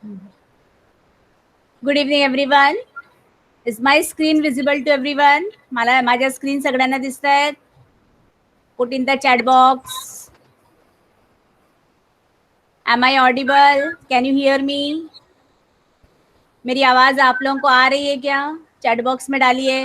Good evening, everyone. Is my screen visible to everyone? मला माझ्या screen सगळ्यांना दिसतायत? Put in the chat box. Am I audible? Can you hear me? मेरी आवाज आप लोगों को आ रही है क्या? चैट बॉक्स में डालिए.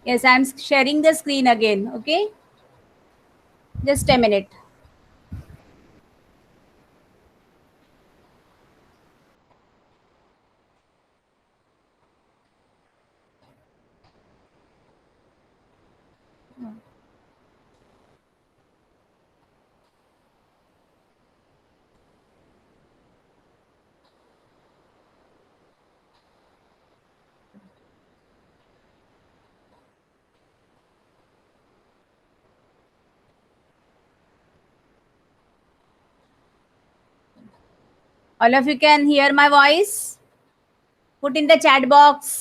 Yes, I am sharing the screen again. Okay, just a minute. All of you can hear my voice? Put in the chat box.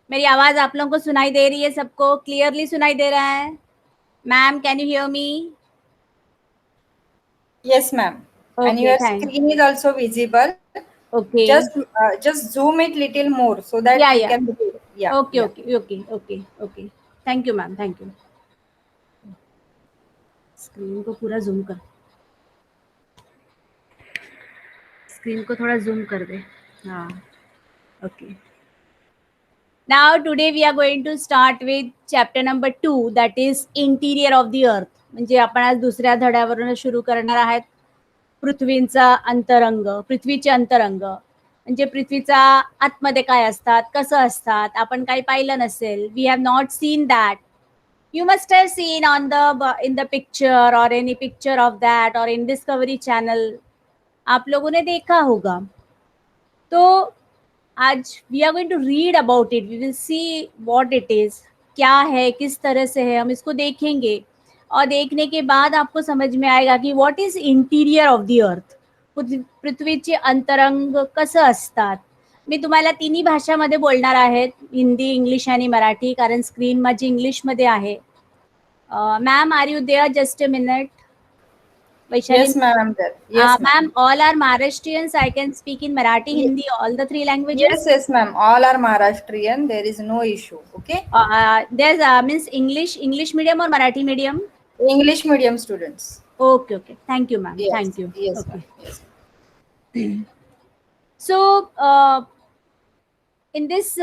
मेरी आवाज आप लोगों को सुनाई दे रही है? सबको क्लियरली सुनाई दे रहा है? Ma'am, can you hear me? Yes, ma'am. Okay, and your thanks. screen is also visible. Okay. Just zoom it little more so that Yeah, we yeah. can see. Yeah. Okay, yeah. okay. Thank you, ma'am. Thank you. Screen को पूरा zoom कर. Screen को थोड़ा zoom कर दे. हाँ. Okay. Now today we are going to start with chapter number 2, that is interior of the earth. म्हणजे आपण आज दुसऱ्या धड्यावरून सुरू करणार आहात पृथ्वीचा अंतरंग, पृथ्वीचे अंतरंग. म्हणजे पृथ्वीचा आतमध्ये काय असतात, कसं असतात, आपण काही पाहिलं नसेल. We have not seen that. You must have seen on in the picture or any picture of that or in Discovery Channel. आप लोगों ने देखा होगा. तो आज we are going to read about it. We will see what it is. क्या है, किस तरह से है, हम इसको देखेंगे और देखने के बाद आपको समझ में आएगा की what is interior of the earth. पृथ्वीचे अंतरंग कसं असतात. मी तुम्हाला तिन्ही भाषामध्ये बोलणार आहेत, हिंदी, इंग्लिश आणि मराठी, कारण स्क्रीन माझी इंग्लिश मध्ये आहे. Ma'am, are you there? Just a minute. Vaishali, Yes, ma'am. I'm there. Yes, ma'am. ma'am, all are Maharashtrians. I can speak in Marathi, Hindi, all the three languages. Yes, ma'am. All are Maharashtrian. There is no issue. Okay. There's means English medium or Marathi medium? English medium students. Okay. Thank you, ma'am. Yes. Thank you. Yes, Okay. ma'am. Yes. So, in this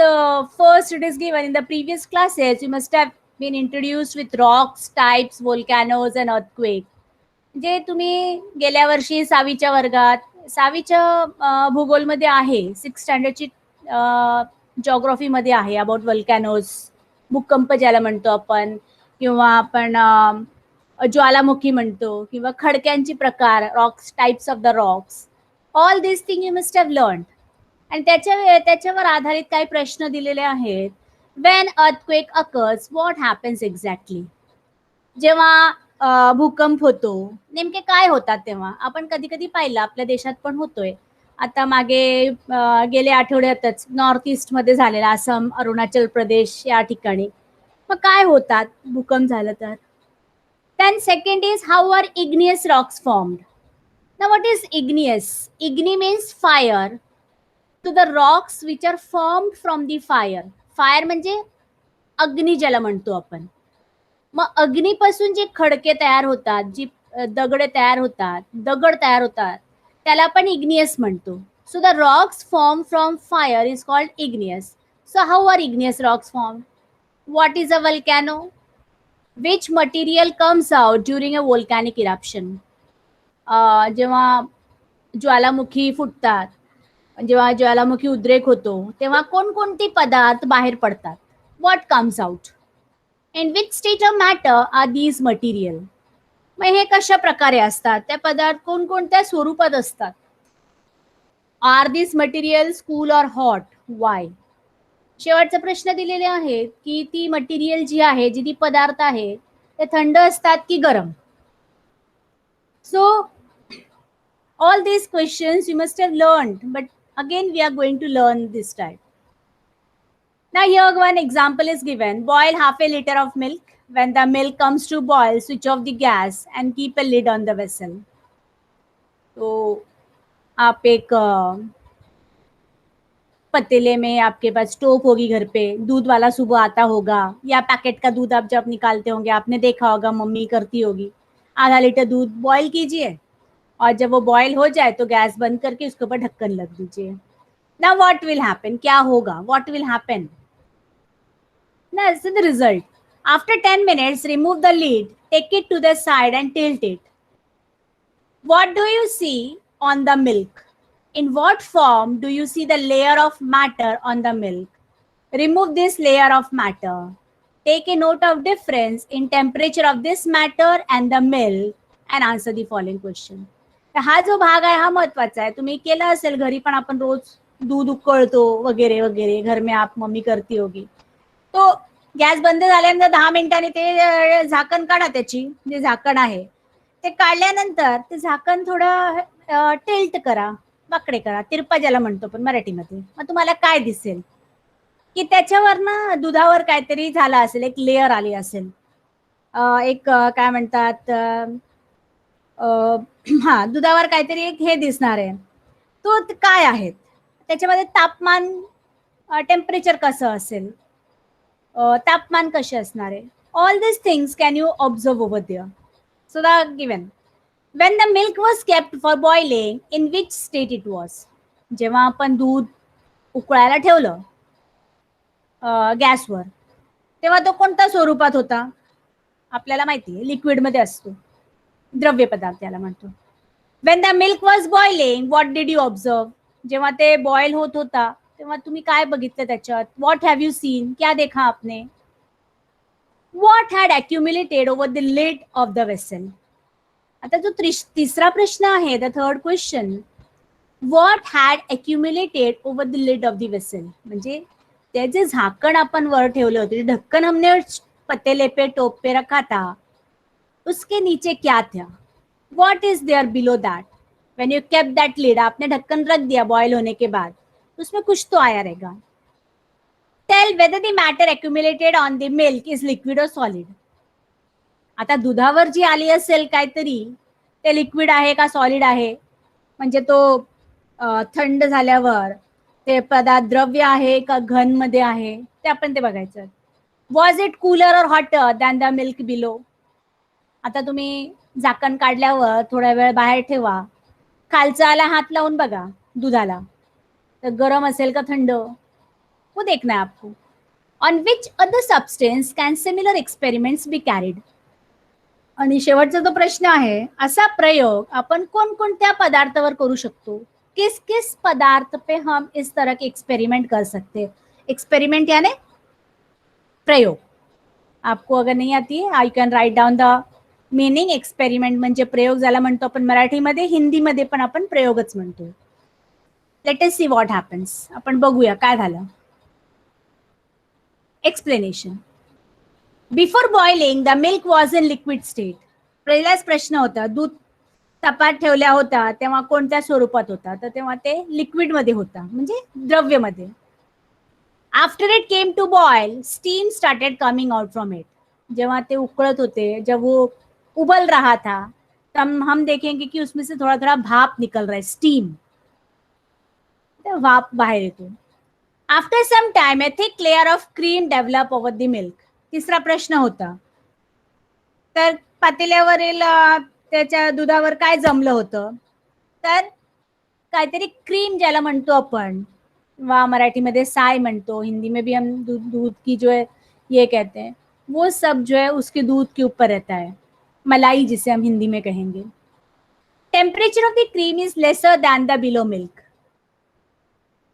first it is given in the previous classes, you must have been introduced with rocks, types, volcanoes and earthquake. जे तुम्ही गेल्या वर्षी 6वीच्या वर्गात 6वीच्या भूगोलमध्ये आहे, 6th स्टँडर्डची जिओग्राफीमध्ये आहे about वल्कॅनोज, भूकंप ज्याला म्हणतो आपण, किंवा आपण ज्वालामुखी म्हणतो, किंवा खडक्यांचे प्रकार, rocks, types of the rocks. All this thing you must have learn. आणि त्याच्यावर आधारित काही प्रश्न दिलेले आहेत. When earthquake occurs, what happens exactly. जेव्हा भूकंप होतो, नेमके काय होतात तेव्हा. आपण कधी कधी पाहिलं, आपल्या देशात पण होतोय. आता मागे गेल्या आठवड्यातच नॉर्थ ईस्ट मध्ये झालेला, आसाम, अरुणाचल प्रदेश या ठिकाणी. मग काय होतात भूकंप झालं तर. Then second is how are igneous rocks formed. Now what is igneous. Igni means fire to the rocks which are formed from the fire. Fire म्हणजे अग्नी ज्याला म्हणतो आपण. मग अग्नीपासून जे खडके तयार होतात, जी दगड तयार होतात, त्याला आपण इग्नियस म्हणतो. So the rocks form from fire is called igneous. So how are igneous rocks form. What is a volcano. Which material comes out during a volcanic eruption. जेव्हा ज्वालामुखी फुटतात, जेव्हा ज्वालामुखी उद्रेक होतो, तेव्हा कोणकोणते पदार्थ बाहेर पडतात. What comes out. In which state of matter are these material. मग हे कशा प्रकारे असतात, त्या पदार्थ कोणकोणत्या स्वरूपात असतात. आर दिस मटेरियल्स कूल और हॉट. वाय. शेवटचा प्रश्न दिलेले आहेत की ती मटेरियल जी आहे, जी ती पदार्थ आहे, ते थंड असतात की गरम. So all these questions you must have learned, but Again, we are going to learn this type. Now here one example is given. Boil half a liter of milk. When the milk comes to boil, switch off the gas and keep a lid on the vessel. तो आप एक पतीले में, आपके पास stove होगी घर पे, दूध वाला सुबह आता होगा, या पैकेट का दूध आप जब निकालते होंगे आपने देखा होगा, मम्मी करती होगी. आधा लीटर दूध बॉईल कीजिए और जब वो बॉईल हो जाए तो गैस बंद करके उसके ऊपर ढक्कन लग दीजिए. Now what will happen? क्या होगा? What will happen? Now this is the result. After 10 minutes, remove the lid, take it to the side and tilt it. What do you see on the milk? In what form do you see the layer of matter on the milk? Remove this layer of matter. Take a note of difference in temperature of this matter and the milk and answer the following question. हा जो भाग आहे हा महत्वाचा आहे. तुम्ही केलं असेल घरी, पण आपण रोज दूध उकळतो वगैरे वगैरे, घर में आप मम्मी करती होगी. तो गॅस बंद झाल्यानंतर 10 मिनिटांनी ते झाकण काढा, त्याची जे झाकण आहे ते काढल्यानंतर ते झाकण थोडं टिल्ट करा, वाकडे करा, तिरपा ज्याला म्हणतो पण मराठीमध्ये. मग तुम्हाला काय दिसेल की त्याच्यावर ना दुधावर काहीतरी झालं असेल, एक लेअर आली असेल, एक काय म्हणतात, हा दुधावर काहीतरी एक हे दिसणार आहे. तो काय आहेत त्याच्यामध्ये, तापमान, टेम्परेचर कसं असेल, तापमान कसे असणार आहे. All this things can you observe over there. So the given, when the milk was kept for boiling, in which state it was? जेव्हा आपण दूध उकळायला ठेवलं गॅसवर, तेव्हा तो कोणत्या स्वरूपात होता? आपल्याला माहिती आहे, लिक्विड मध्ये असतो, द्रव्य पदार्थ त्याला म्हणतो. when the milk was boiling, what did you observe? जेव्हा ते बॉईल होत होता तेव्हा तुम्ही काय बघितलं त्याच्यात? what have you seen? क्या देखा आपने? what had accumulated over the lid of the vessel? आता जो तिसरा प्रश्न आहे, the third question, what had accumulated over the lid of the vessel, म्हणजे ते जे झाकण आपण वर ठेवले होते, ढक्कन हमने पतीले पे टोप पे रखा था, उसके नीचे क्या था? What is there below that? When you kept that lid, आपने ढक्कन रख दिया बॉयल होने के बाद, उसमें कुछ तो आया रहेगा. Tell whether the matter accumulated on the milk is liquid और सॉलिड. आता दुधावर जी आली असेल काहीतरी, ते लिक्विड आहे का सॉलिड आहे, म्हणजे तो थंड झाल्यावर ते पदार्थ द्रव्य आहे का घन मध्ये आहे, ते आपण ते बघायचं. वॉज इट कूलर और hotter than the milk below? आता तुम्ही झाकण काढल्यावर थोड्या वेळ बाहेर ठेवा, खालचाला हात लावून बघा दुधाला, तर गरम असेल का थंड, वो देखना है आपको. On which other substance can similar experiments be carried? आणि शेवटचा जो प्रश्न आहे, असा प्रयोग आपण कोणकोणत्या पदार्थावर करू शकतो? किस किस पदार्थ पे हम इस तरह के एक्सपेरिमेंट कर सकते? एक्सपेरिमेंट यानी प्रयोग. आपको अगर नहीं आती है, I can write down the meaning. Experiment म्हणजे प्रयोग ज्याला म्हणतो आपण मराठीमध्ये, हिंदीमध्ये पण आपण प्रयोगच म्हणतो. Let us see what happens. आपण बघूया काय झालं. Explanation. Before boiling the milk was in liquid state. पहिलाच प्रश्न होता, दूध तपात ठेवल्या होता तेव्हा कोणत्या स्वरूपात होता? तर तेव्हा ते लिक्विड मध्ये होता, म्हणजे द्रव्यमध्ये. After it came to boil, steam started coming out from it. जेव्हा ते उकळत होते, जब वो उबल रहा था, तब हम देखेंगे कि उसमें से थोड़ा थोड़ा भाप निकल रहा है, स्टीम, भाप बाहेर येतो. After some time a thick layer of cream develop over the milk. तिसरा प्रश्न होता, तर पातेल्यावरील त्याच्या दुधावर काय जमलं होतं? तर काहीतरी क्रीम ज्याला म्हणतो आपण, वा मराठीमध्ये साय म्हणतो, हिंदी में भी हम दूध की जो है ये कहते हैं, वो सब जो है उसके दूध के ऊपर रहता है, मलाई जिसे हम हिंदी में कहेंगे. Temperature of the cream is lesser than the below milk.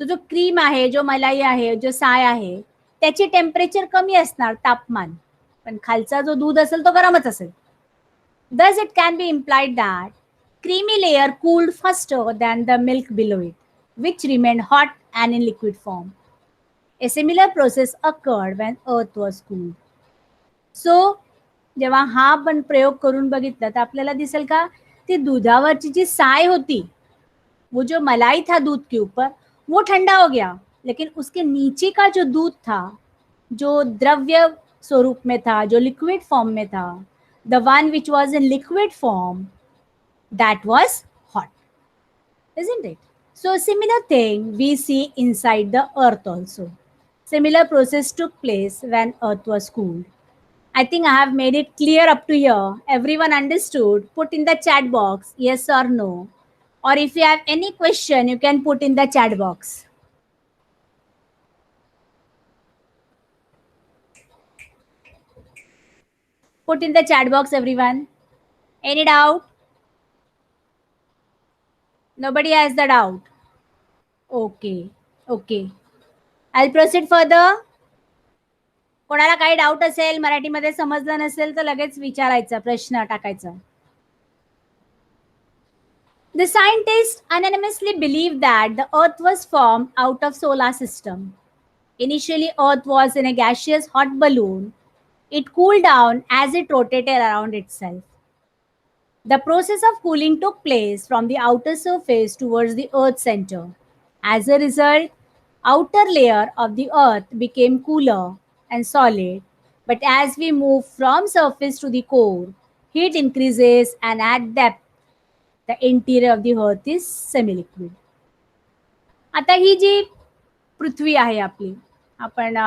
तो जो क्रीम आहे, जो मलाई आहे, जो साय आहे, त्याची टेम्परेचर कमी असणार, तापमान, पण खालचा जो दूध असेल तो गरमच असेल. Thus it can be implied that creamy layer cooled faster than the milk below it, which remained hot and in liquid form. A similar process occurred when earth was cooled. So जेव्हा हा आपण प्रयोग करून बघितला तर आपल्याला दिसेल का, ती दुधावरची जी साय होती, वो जो मलाई था दूध के ऊपर, वो ठंडा हो गया, लेकिन उसके नीचे का जो दूध था, जो द्रव्य स्वरूप में था, जो लिक्विड फॉर्म में था, the one which was in liquid form, that was hot, isn't it? So similar thing we see inside the earth also. Similar process took place when earth was cooled. I think I have made it clear up to here. Everyone understood? Put in the chat box yes or no. Or if you have any question, you can put in the chat box. Put in the chat box, everyone. Any doubt? Nobody has the doubt. Okay. Okay. I'll proceed further. कोणाला काही doubt असेल, मराठीमध्ये समजलं नसेल तर लगेच विचारायचा, प्रश्न टाकायचा. The scientists unanimously believed that the earth was formed out of solar system. Initially, earth was in a gaseous hot balloon. It cooled down as it rotated around itself. The process of cooling took place from the outer surface towards the earth's center. As a result, outer layer of the earth became cooler and solid, but as we move from surface to the core, heat increases and at depth the interior of the earth is semi-liquid. आता ही जी पृथ्वी आहे आपली, आपण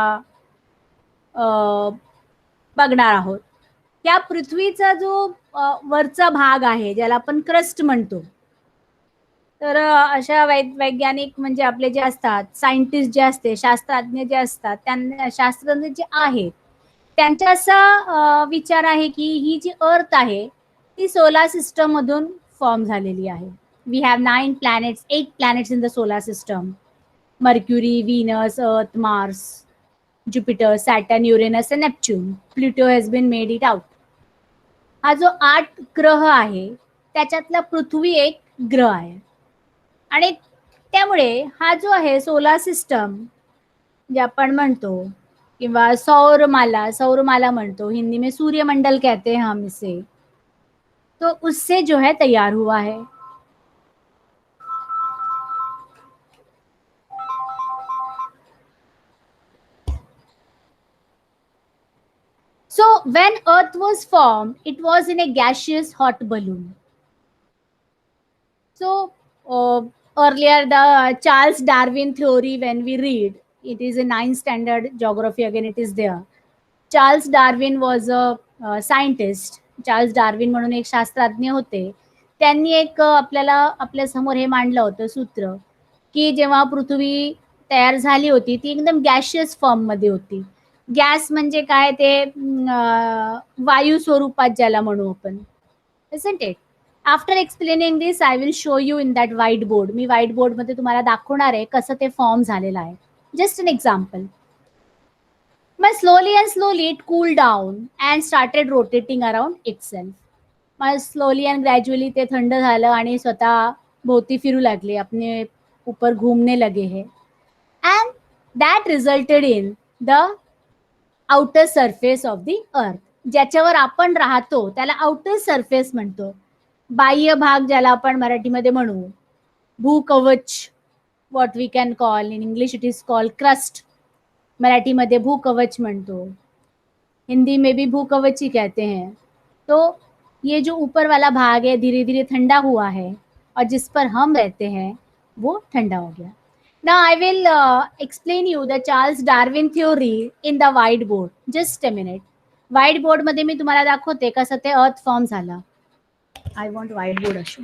बघणार आहोत, त्या पृथ्वीचा जो वरचा भाग आहे, ज्याला आपण क्रस्ट म्हणतो, तर अशा वैज्ञानिक म्हणजे आपले जे असतात, सायंटिस्ट जे असते, शास्त्रज्ञ जे असतात, त्यांना शास्त्रज्ञ जे आहेत, त्यांचा असा विचार आहे की ही जी अर्थ आहे ती सोलार सिस्टम मधून फॉर्म झालेली आहे. We have 9 planets, 8 planets in the solar system. Mercury, Venus, Earth, Mars, Jupiter, Saturn, Uranus and Neptune. Pluto has been made it out. हा जो 8 ग्रह आहे त्याच्यातला पृथ्वी एक ग्रह आहे. आणि त्यामुळे हा जो आहे सोलार सिस्टम जे आपण म्हणतो किंवा सौरमाला म्हणतो, हिंदी में सूर्यमंडल कहते हैं हम इसे, तो उससे जो है तैयार हुआ है. So when earth was formed, it was in a gaseous hot balloon. So earlier the Charles Darwin theory, when we read, it is a 9th standard geography, again it is there. Charles Darwin was a scientist. Charles Darwin म्हणून एक शास्त्रज्ञ होते. त्यांनी एक आपल्याला आपल्या समोर हे मांडलं होतं सूत्र की जेव्हा पृथ्वी तयार झाली होती ती एकदम गॅशियस फॉर्ममध्ये होती. गॅस म्हणजे काय, ते वायू स्वरूपात ज्याला म्हणू आपण, isn't it? After explaining this I will show you in that white board. मी व्हाईट बोर्डमध्ये तुम्हाला दाखवणार आहे कसं ते फॉर्म झालेलं आहे. Just an example. But slowly and slowly it cooled down and started rotating around itself. Mug slowly and gradually ते थंड झालं आणि स्वतः भोवती फिरू लागले, अपने ऊपर घूमने लगे हैं. And that resulted in the outer surface of the earth. ज्याच्यावर आपण राहतो त्याला आउटर सरफेस म्हणतो. बाह्य भाग ज्याला आपण मराठीमध्ये म्हणू, भूकवच, what we can call in English it is called crust. Marathi में भूकवच म्हणतो, हिंदी में भी भूकवच ही कहते हैं. तो ये जो ऊपर वाला भाग है धीरे धीरे ठंडा हुआ है और जिस पर हम रहते हैं वो ठंडा हो गया. Now I will explain you the Charles Darwin theory in the white board. Just a minute. White board मध्ये मी तुम्हाला दाखवते कसं ते अर्थ फॉर्म झाला. आय वॉन्ट व्हाईट बोर्ड असो.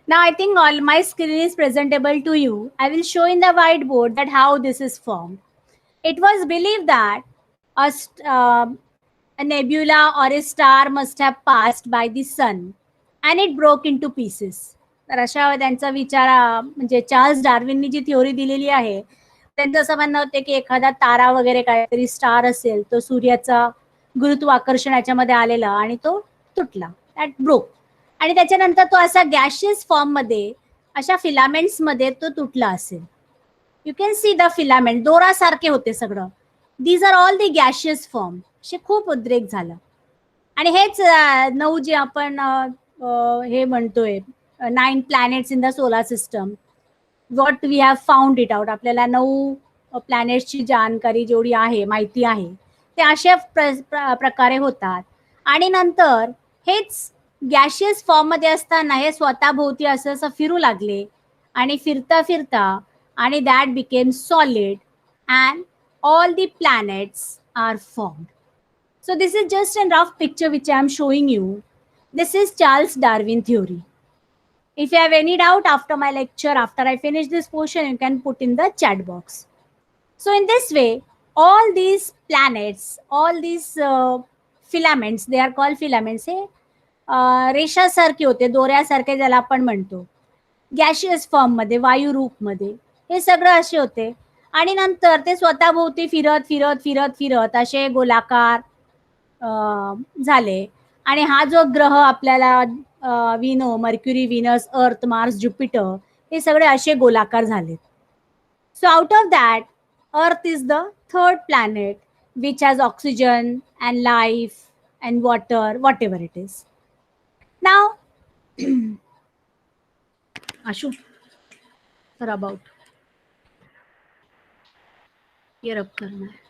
Now I think all my screen is presentable to you. I will show in the whiteboard that how this is formed. It was believed that a nebula or a star must have passed by the sun and it broke into pieces. तर अशा त्यांचा विचार म्हणजे Charles डार्विननी जी theory दिलेली आहे त्यांचं असं म्हणणं होते की एखादा तारा वगैरे काहीतरी स्टार असेल तो सूर्याचा गुरुत्वाकर्षण याच्यामध्ये आलेला आणि तो तुटला, दॅट ब्रोक, आणि त्याच्यानंतर तो असा गॅशियस फॉर्म मध्ये अशा फिलामेंट्स मध्ये तो तुटला असेल. You can see the filament दोरासारखे होते सगळं. These are all the gaseous form. असे खूप उद्रेक झालं आणि हेच 9 जे आपण हे म्हणतोय 9 planets in the solar system, what we have found it out. आपल्याला 9 प्लॅनेट्सची जानकारी जेवढी आहे, माहिती आहे, ते अशा प्रकारे होतात. आणि नंतर हेच गॅशियस फॉर्म मध्ये असताना हे स्वतःभोवती असं असं फिरू लागले आणि फिरता फिरता आणि that became solid and all the planets are formed. So this is just a rough picture which I am showing you. This is Charles Darwin theory. If you have any doubt after my lecture, after I finish this portion, you can put in the chat box. So in this way, all these planets, all these filaments, they are called filaments. हे रेषासारखे होते, दोऱ्यासारखे ज्याला आपण म्हणतो, gaseous form मध्ये, वायू रूप मध्ये, हे सगळं असे होते. आणि नंतर ते स्वतःभोवती फिरत फिरत फिरत फिरत असे गोलाकार झाले. आणि हा जो ग्रह आपल्याला विनो, Mercury, Venus, Earth, Mars, Jupiter, हे सगळे असे गोलाकार झाले. So out of that Earth is the third planet which has oxygen and life and water, whatever it is. नाव आशू तर अबाउट ईयर अप करना है.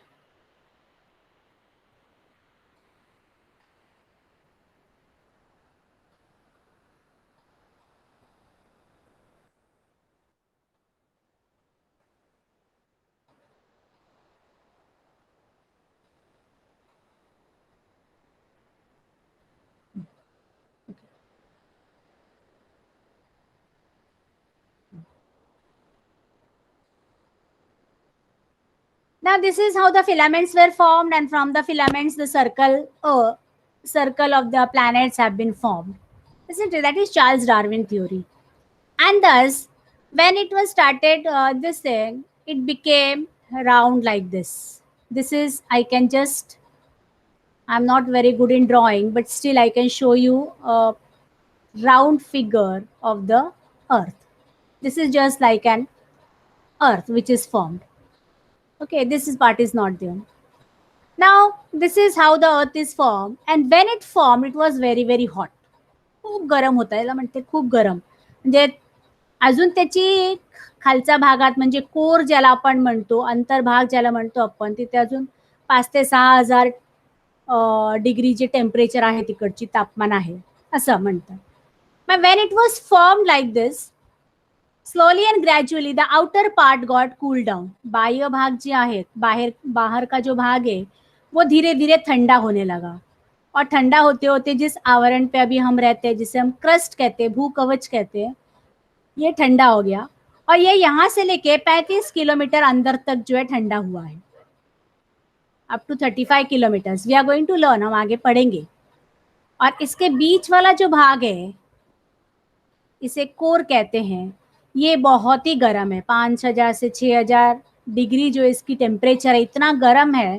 Now this is how the filaments were formed, and from the filaments the circle of the planets have been formed. Isn't it? That is Charles Darwin theory. And thus when it was started, this thing, it became round like this. This is, I can just, I'm not very good in drawing, but still I can show you a round figure of the earth. This is just like an earth which is formed. Okay, this is part is not there. Now this is how the earth is formed, and when it formed it was very very hot. खूप गरम होता, याला म्हणते खूप गरम. म्हणजे अजून त्याची खालच्या भागात म्हणजे कोर ज्याला आपण म्हणतो, अंतर्भाग ज्याला म्हणतो आपण, तिथे अजून 5 ते 6,000 डिग्री जे टेम्परेचर आहे, तिकडची तापमान आहे असं म्हणतात. But when it was formed like this, slowly and gradually the outer part got cooled down. बाह्य भाग जे आहेत, बाहर का जो भाग है वो धीरे धीरे ठंडा होने लगा. और ठंडा होते होते जिस आवरण पे अभी हम रहते हैं, जिसे हम क्रस्ट कहते हैं, भूकवच कहते हैं, ये ठंडा हो गया. और ये यहाँ से लेके 35 किलोमीटर अंदर तक जो है ठंडा हुआ है, up to 35 kilometres. We are going to learn, हम आगे पढ़ेंगे. और इसके बीच वाला जो भाग है, इसे कोर कहते हैं, ये बहुत ही गर्म है. 5,000 से 6,000 डिग्री जो इसकी टेम्परेचर है, इतना गर्म है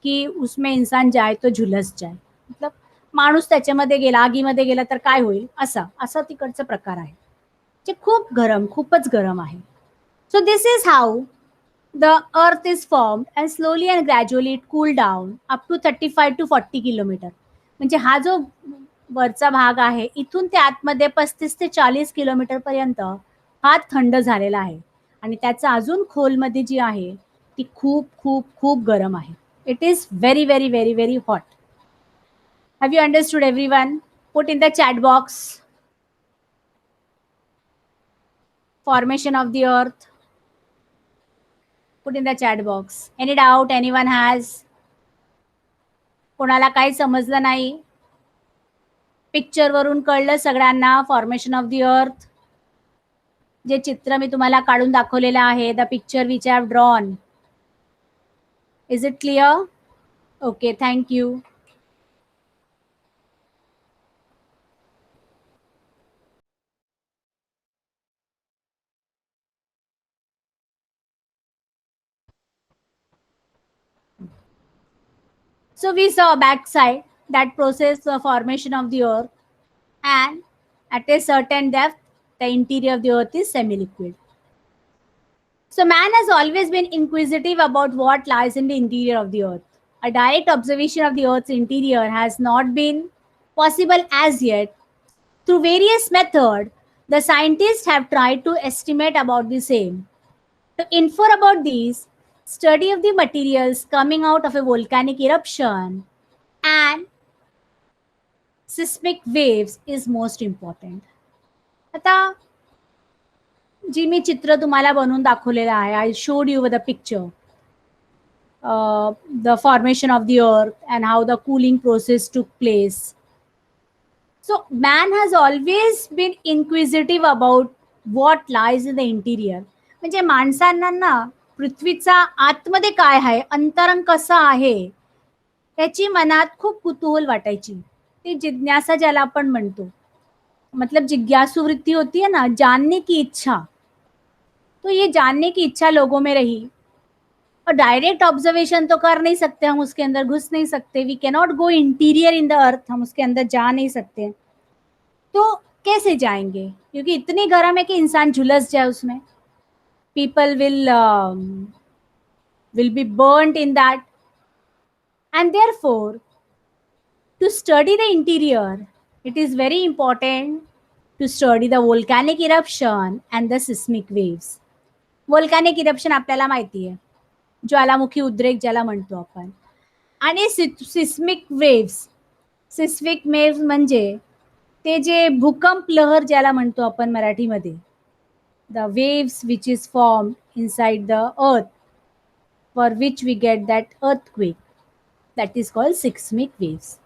की उसमें इंसान जाए तो झुलस जाए. मतलब माणूस त्याच्यामध्ये गेला, आगीमध्ये गेला तर काय होईल, असा असा तिकडचा प्रकार आहे. जे खूप गरम, खूपच गरम आहे. So this is how the earth is formed, and slowly and gradually it cooled down up to 35 to 40 kilometre. म्हणजे हा जो वरचा भाग आहे, इथून ते आतमध्ये 35 ते 40 किलोमीटर पर्यंत हा थंड झालेला आहे. आणि त्याचा अजून खोलमध्ये जी आहे ती खूप खूप खूप गरम आहे. It is very very very very hot. Have you understood everyone? Put in the chat box formation of the earth. Put in the chat box. Any doubt anyone has? कोणाला काही समजलं नाही? पिक्चर वरून कळलं सगळ्यांना फॉर्मेशन ऑफ द अर्थ? जे चित्र मी तुम्हाला काढून दाखवलेलं आहे, the picture which I have drawn. Is it clear? Okay, thank you. So we saw backside that process of formation of the earth, and at a certain depth the interior of the earth is semi-liquid. So man has always been inquisitive about what lies in the interior of the earth. A direct observation of the earth's interior has not been possible as yet. Through various methods, the scientists have tried to estimate about the same. To infer about these, study of the materials coming out of a volcanic eruption and seismic waves is most important. आता जी मी चित्र तुम्हाला बनवून दाखवलेलं आहे, I showed you the picture, the formation of the earth and how the cooling process took place. So man has always been inquisitive about what lies in the interior. म्हणजे माणसांना ना पृथ्वीचा आतमध्ये काय आहे, अंतरंग कसं आहे, याची मनात खूप कुतूहल वाटायची. ती जिज्ञासा ज्याला आपण म्हणतो, मतलब जिज्ञासु वृत्ति होती है ना, जानने की इच्छा. तो ये जानने की इच्छा लोगों में रही. और डायरेक्ट ऑब्जर्वेशन तो कर नहीं सकते, हम उसके अंदर घुस नहीं सकते, we cannot go interior in the earth, हम उसके अंदर जा नहीं सकते. तो कैसे जाएंगे, क्योंकि इतनी गर्म है कि इंसान झुलस जाए उसमें. People will be burned in that. And therefore to study the interior, it is very important to study the volcanic eruption and the seismic waves. Volcanic eruption आपल्याला माहिती आहे, ज्वालामुखी उद्रेक ज्याला म्हणतो आपण. आणि सिस्मिक वेव्स, सिस्मिक वेव्स म्हणजे ते जे भूकंप लहर ज्याला म्हणतो आपण मराठीमध्ये, the waves which is form inside the earth, for which we get that earthquake, that is called seismic waves.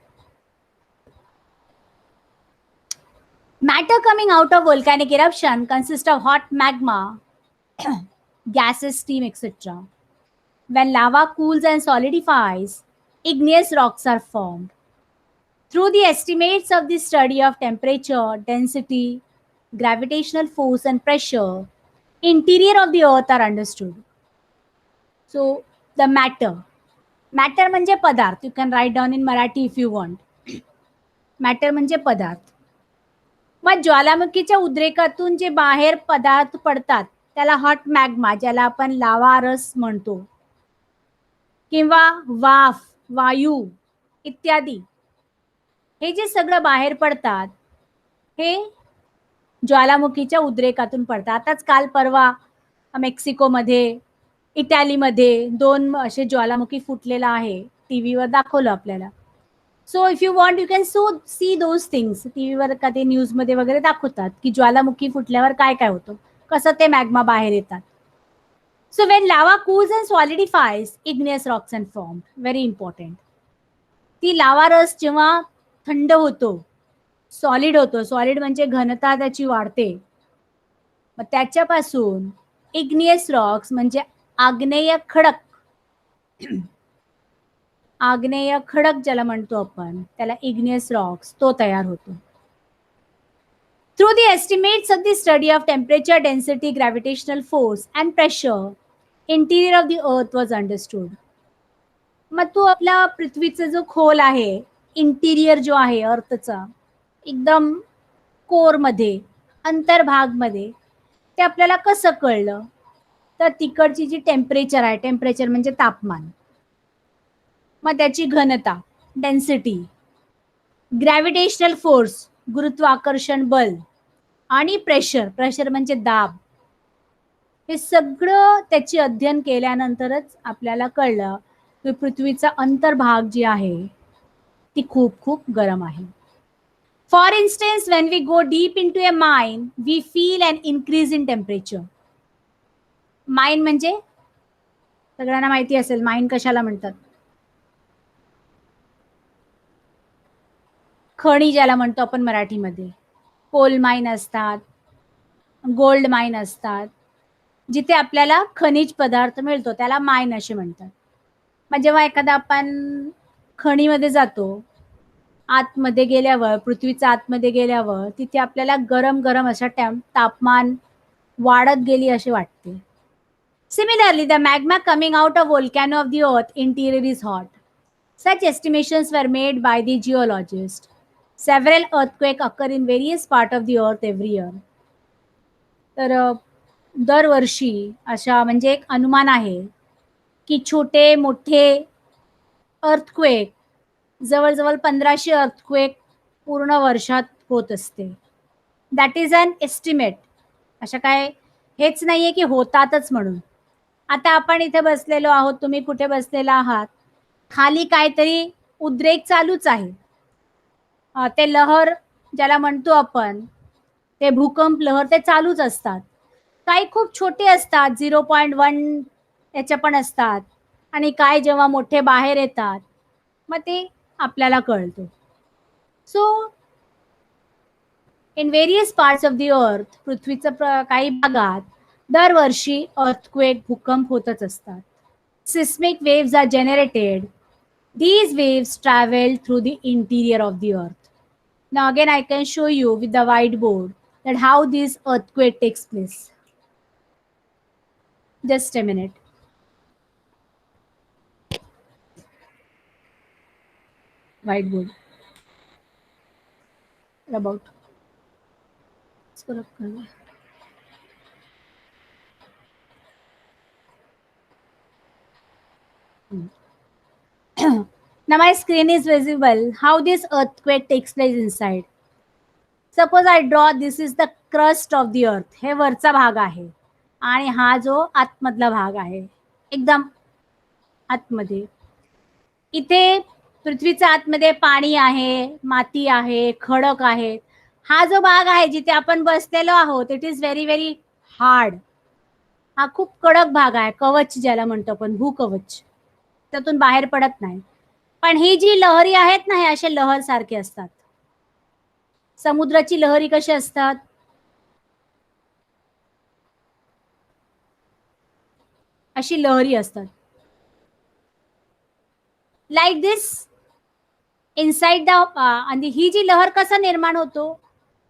Matter coming out of volcanic eruption consists of hot magma, gases, steam, etc. When lava cools and solidifies, igneous rocks are formed. Through the estimates of the study of temperature, density, gravitational force and pressure, interior of the earth are understood. So the matter म्हणजे पदार्थ. You can write down in Marathi if you want. Matter म्हणजे पदार्थ. मग ज्वालामुखीच्या उद्रेकातून जे बाहेर पदार्थ पडतात त्याला hot magma, ज्याला आपण लावा रस म्हणतो, किंवा वाफ, वायू इत्यादी, हे जे सगळं बाहेर पडतात हे ज्वालामुखीच्या उद्रेकातून पडतात. आताच काल परवा मेक्सिकोमध्ये, इटालीमध्ये 2 असे ज्वालामुखी फुटलेला आहे, टीव्हीवर दाखवलं आपल्याला. So if you want you can C those things. टीव्हीवर का ते न्यूजमध्ये वगैरे दाखवतात की ज्वालामुखी फुटल्यावर काय काय होतं, कसं ते मॅग्मा बाहेर येतात. So when lava cools and solidifies, igneous rocks and formed. Very important. ती लावा रस जेव्हा थंड होतो, सॉलिड होतो, सॉलिड म्हणजे घनता त्याची वाढते, मग त्याच्यापासून इग्नियस रॉक्स म्हणजे आग्नेय खडक, आग्नेय खडक ज्याला म्हणतो आपण, त्याला इग्नियस रॉक्स, तो तयार होतो. Through the estimates of the study of temperature, density, gravitational force and pressure, interior of the earth was understood. मग तो आपला पृथ्वीचा जो खोल आहे, इंटिरियर जो आहे अर्थचा, एकदम कोरमध्ये, अंतर्भागमध्ये, ते आपल्याला कसं कळलं, तर तिकडची जी टेम्परेचर आहे, टेम्परेचर म्हणजे तापमान, मग त्याची घनता, डेन्सिटी, ग्रॅव्हिटेशनल फोर्स, गुरुत्वाकर्षण बल, आणि प्रेशर, प्रेशर म्हणजे दाब, हे सगळं त्याची अध्ययन केल्यानंतरच आपल्याला कळलं की पृथ्वीचा अंतर्भाग जी आहे ती खूप खूप गरम आहे. For instance, when we go deep into a mine, we feel an increase in temperature. Mine म्हणजे सगळ्यांना माहिती असेल, माइन कशाला म्हणतात, खणी ज्याला म्हणतो आपण मराठीमध्ये. कोल माइन असतात, गोल्ड माइन असतात, जिथे आपल्याला खनिज पदार्थ मिळतो त्याला माइन असे म्हणतात. मग जेव्हा एखादा आपण खणीमध्ये जातो, आतमध्ये गेल्यावर, पृथ्वीच्या आतमध्ये गेल्यावर, तिथे आपल्याला गरम गरम अशा तापमान वाढत गेली असे वाटते. Similarly, the magma coming out of volcano of the earth interior is hot. Such estimations were made by the geologists. Several earthquakes occur in various parts of the earth every year. तर दरवर्षी अशा म्हणजे एक अनुमान आहे की छोटे मोठे अर्थक्वेक जवळजवळ 1500 अर्थक्वेक पूर्ण वर्षात होत असते. That is an estimate. अशा काय हेच नाहीये की होतातच म्हणून. आता आपण इथे बसलेलो आहोत, तुम्ही कुठे बसलेला आहात, खाली काहीतरी उद्रेक चालूच आहे. ते लहर ज्याला म्हणतो आपण, ते भूकंप लहर ते चालूच असतात. काही खूप छोटे असतात, 0.1 याच्या पण असतात आणि काय जेव्हा मोठे बाहेर येतात मग ते आपल्याला कळतं. So in various parts of the earth, पृथ्वीचं काही भागात दरवर्षी अर्थक्वेक भूकंप होतच असतात. Seismic waves are generated. These waves travel through the interior of the earth. Now again I can show you with the whiteboard that how this earthquake takes place. Just a minute. Whiteboard. About. इसको रब करना. Now my screen is visible. How this earthquake takes place inside. Suppose I draw, this is the crust of the earth. हे वरचा भाग आहे आणि हा जो आतमधला भाग आहे, एकदम आतमध्ये. इथे पृथ्वीच्या आतमध्ये पाणी आहे, माती आहे, खडक आहे. हा जो भाग आहे जिथे आपण बसलेलो आहोत, it is very very hard. हा खूप कडक भाग आहे, कवच ज्याला म्हणतो आपण, भूकवच. त्यातून बाहेर पडत नाही. पण ही जी लहरी आहेत ना, हे असे लहर सारखे असतात. समुद्राची लहरी कशी असतात, अशी लहरी असतात. Like this inside the. आणि ही जी लहर कसा निर्माण होतो,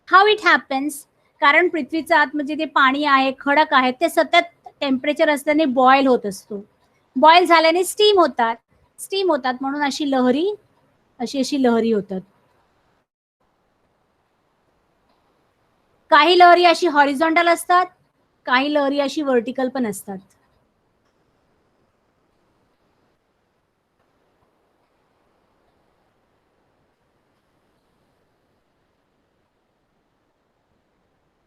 हाऊ इट हॅपन्स, कारण पृथ्वीच्या आतमध्ये जे पाणी आहे, खडक आहे, ते सतत टेम्परेचर असल्याने बॉईल होत असतो. बॉईल झाल्याने स्टीम होतात म्हणून अशी लहरी अशी लहरी होतात. काही लहरी अशी हॉरिझॉन्टल असतात, काही लहरी अशी व्हर्टिकल पण असतात.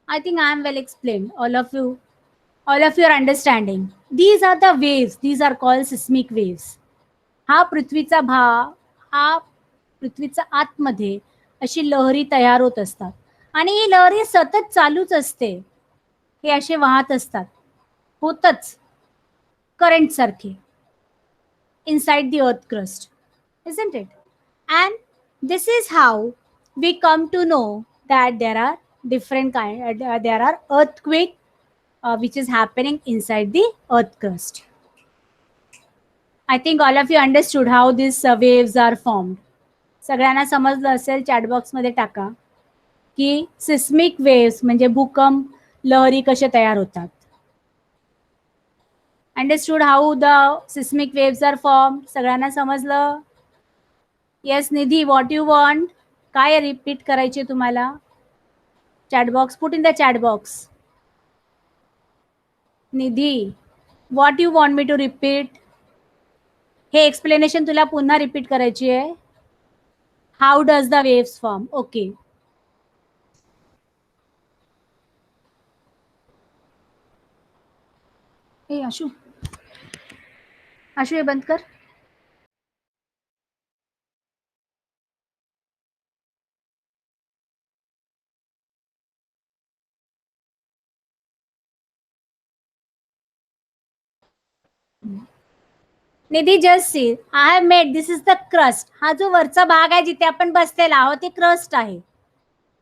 I think I am well explained. All of you are understanding. These are the waves. These are called seismic waves. हा पृथ्वीचा हा पृथ्वीचा आतमध्ये अशी लहरी तयार होत असतात आणि ही लहरी सतत चालूच असते. हे असे वाहत असतात, होतच करंट सारखे inside the earth crust, isn't it? And this is how we come to know that there are different there are earthquake which is happening inside the earth crust. I think all of you understood how these waves are formed. सगळ्यांना समजलं असेल, chat box मध्ये टाका की seismic waves म्हणजे भूकंप लहरी कशा तयार होतात. Understood how the seismic waves are form. सगळ्यांना समजलं? Yes Nidhi, what you want, काय रिपीट करायचे तुम्हाला? Chat box, put in the chat box. Nidhi, what you want me to repeat? हे एक्सप्लेनेशन तुला पुन्हा रिपीट करायची आहे. How does the waves form? Okay. हे आशू हे बंद कर. Nidhi, just see, I have made, this is the crust. हा जो वरचा भाग आहे जिथे आपण बसलेला आहोत ते क्रस्ट आहे.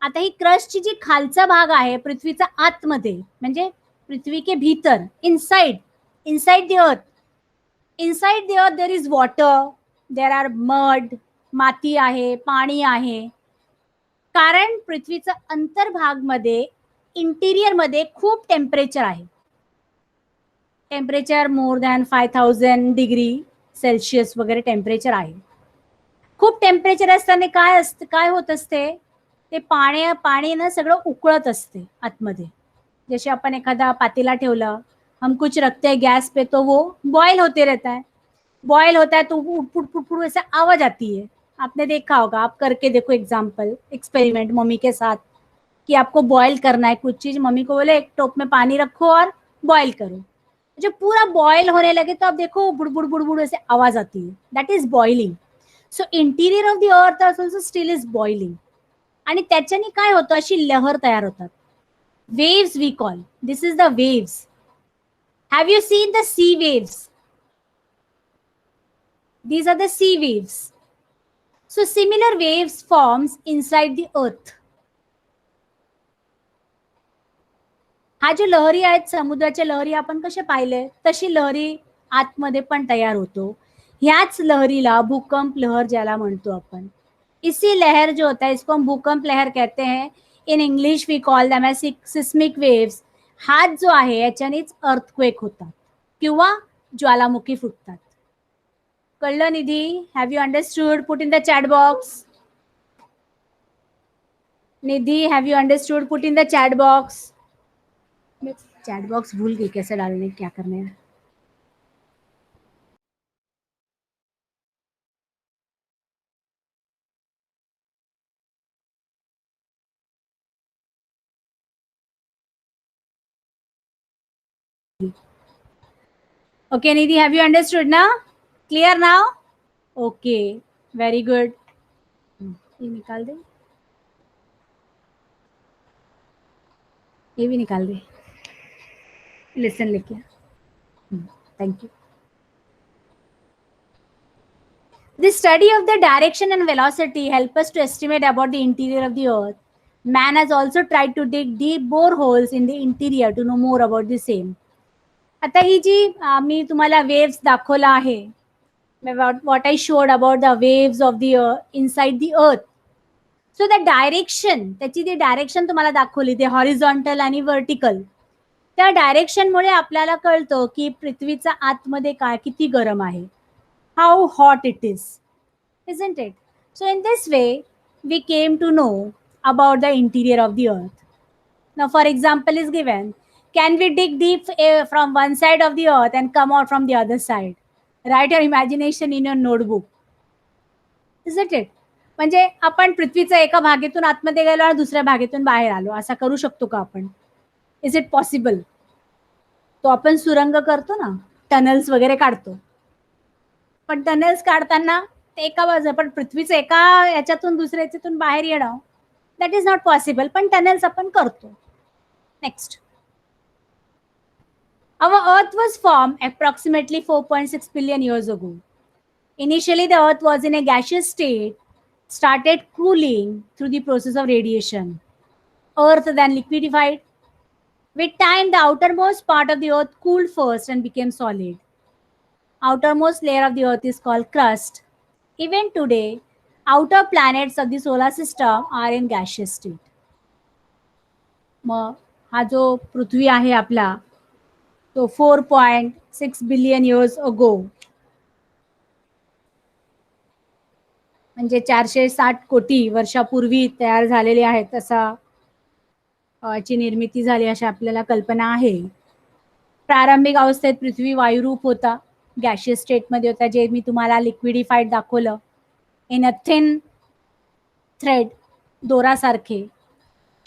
आता ही क्रस्टची जी खालचा भाग आहे पृथ्वीचा आतमध्ये, म्हणजे पृथ्वी के भीतर, inside the earth, there is water, there are mud, माती आहे, पाणी आहे. कारण पृथ्वीचा अंतर्भाग मध्ये, इंटिरियर मध्ये खूप टेम्परेचर आहे. Temperature more than 5000 degree Celsius वगैरे टेम्परेचर आहे. खूप टेम्परेचर असताना काय होत असते, ते पाणी ना सगळं उकळत असते आतमध्ये. जैसे अपन एखादा पातेला ठेवलं, हम कुछ रखते हैं गैस पे तो वो बॉयल होते रहता है, बॉयल होता है तो फुट फुट फुट ऐसा आवाज आती है. आपने देखा होगा, आप करके देखो एग्जाम्पल एक्सपेरिमेंट मम्मी के साथ, कि आपको बॉयल करना है कुछ चीज, मम्मी को बोले एक टोप में पानी रखो और बॉयल करो. जब पूरा बॉयल होने लगे तो आप देखो बुड़बुड़ बुड़बुड़ ऐसे आवाज आती है, that is boiling. So interior of the earth also still is boiling. आणि त्याच्याने काय होतं, अशी लहर तयार होतात. Waves we call, this is the waves. Have you seen the sea waves? These are the sea waves. So similar waves forms inside the earth. हा जो लहरी आहेत, समुद्राच्या लहरी आपण कसे पाहिले, तशी लहरी आतमध्ये पण तयार होतो. ह्याच लहरीला भूकंप लहर ज्याला म्हणतो आपण. इसी लहर जो होता है इसको हम भूकंप लहर कहते हैं. In English we call them as seismic waves. हाच जो आहे याच्यानेच अर्थक्वेक होतात किंवा ज्वालामुखी फुटतात. कळलं Nidhi? Have you understood? Put in the chat box. Nidhi, have you understood? Put in the chat box. Chat box भूल गई कैसे डालने, क्या करने हैं. Okay, Nidhi, have you understood now? Clear now? Okay, very good. ये निकाल दे, ये भी निकाल दे. लिसन लेके. Thank you. The study of the direction and velocity help us to estimate about the interior of the earth. Man has also tried to dig deep boreholes in the interior to know more about the same. आता ही जी मी तुम्हाला waves दाखवला आहे, what I showed about the waves of the inside the earth. So the direction, त्याची ती direction तुम्हाला दाखवली, ते horizontal आणि व्हर्टिकल. त्या डायरेक्शन मुळे आपल्याला कळतं की पृथ्वीचा आतमध्ये काय किती गरम आहे, how hot it is, isn't it? So in this way we came to know about the interior of the earth. Now for example is given, can we dig deep from one side of the earth and come out from the other side? Write your imagination in your notebook, isn't it? म्हणजे आपण पृथ्वीच्या एका भागेतून आतमध्ये गेलो आणि दुसऱ्या भागेतून बाहेर आलो, असा करू शकतो का आपण? Is it possible? तो आपण सुरंग करतो ना, टनल्स वगैरे काढतो, पण टनल्स काढताना ते एका बाजू, पण पृथ्वीचं एका याच्यातून दुसऱ्या याच्यातून बाहेर येणं, दॅट इज नॉट पॉसिबल, पण टनल्स आपण करतो. Next, our earth was formed approximately 4.6 billion years ago. Initially the earth was in a gaseous state, started cooling through the process of radiation. Earth then liquefied. With time, the outermost part of the earth cooled first and became solid. Outermost layer of the earth is called crust. Even today, outer planets of the solar system are in gaseous state. मग हा जो पृथ्वी आहे आपला, तो 4.6 billion years ago, म्हणजे 460 कोटी वर्षापूर्वी तयार झालेले आहेत, असा ची निर्मिती झाली अशी आपल्याला कल्पना आहे. प्रारंभिक अवस्थेत पृथ्वी वायुरूप होता, गॅशियस स्टेटमध्ये होता, जे मी तुम्हाला लिक्विडिफाईड दाखवलं, इन अ थिन थ्रेड, दोरासारखे.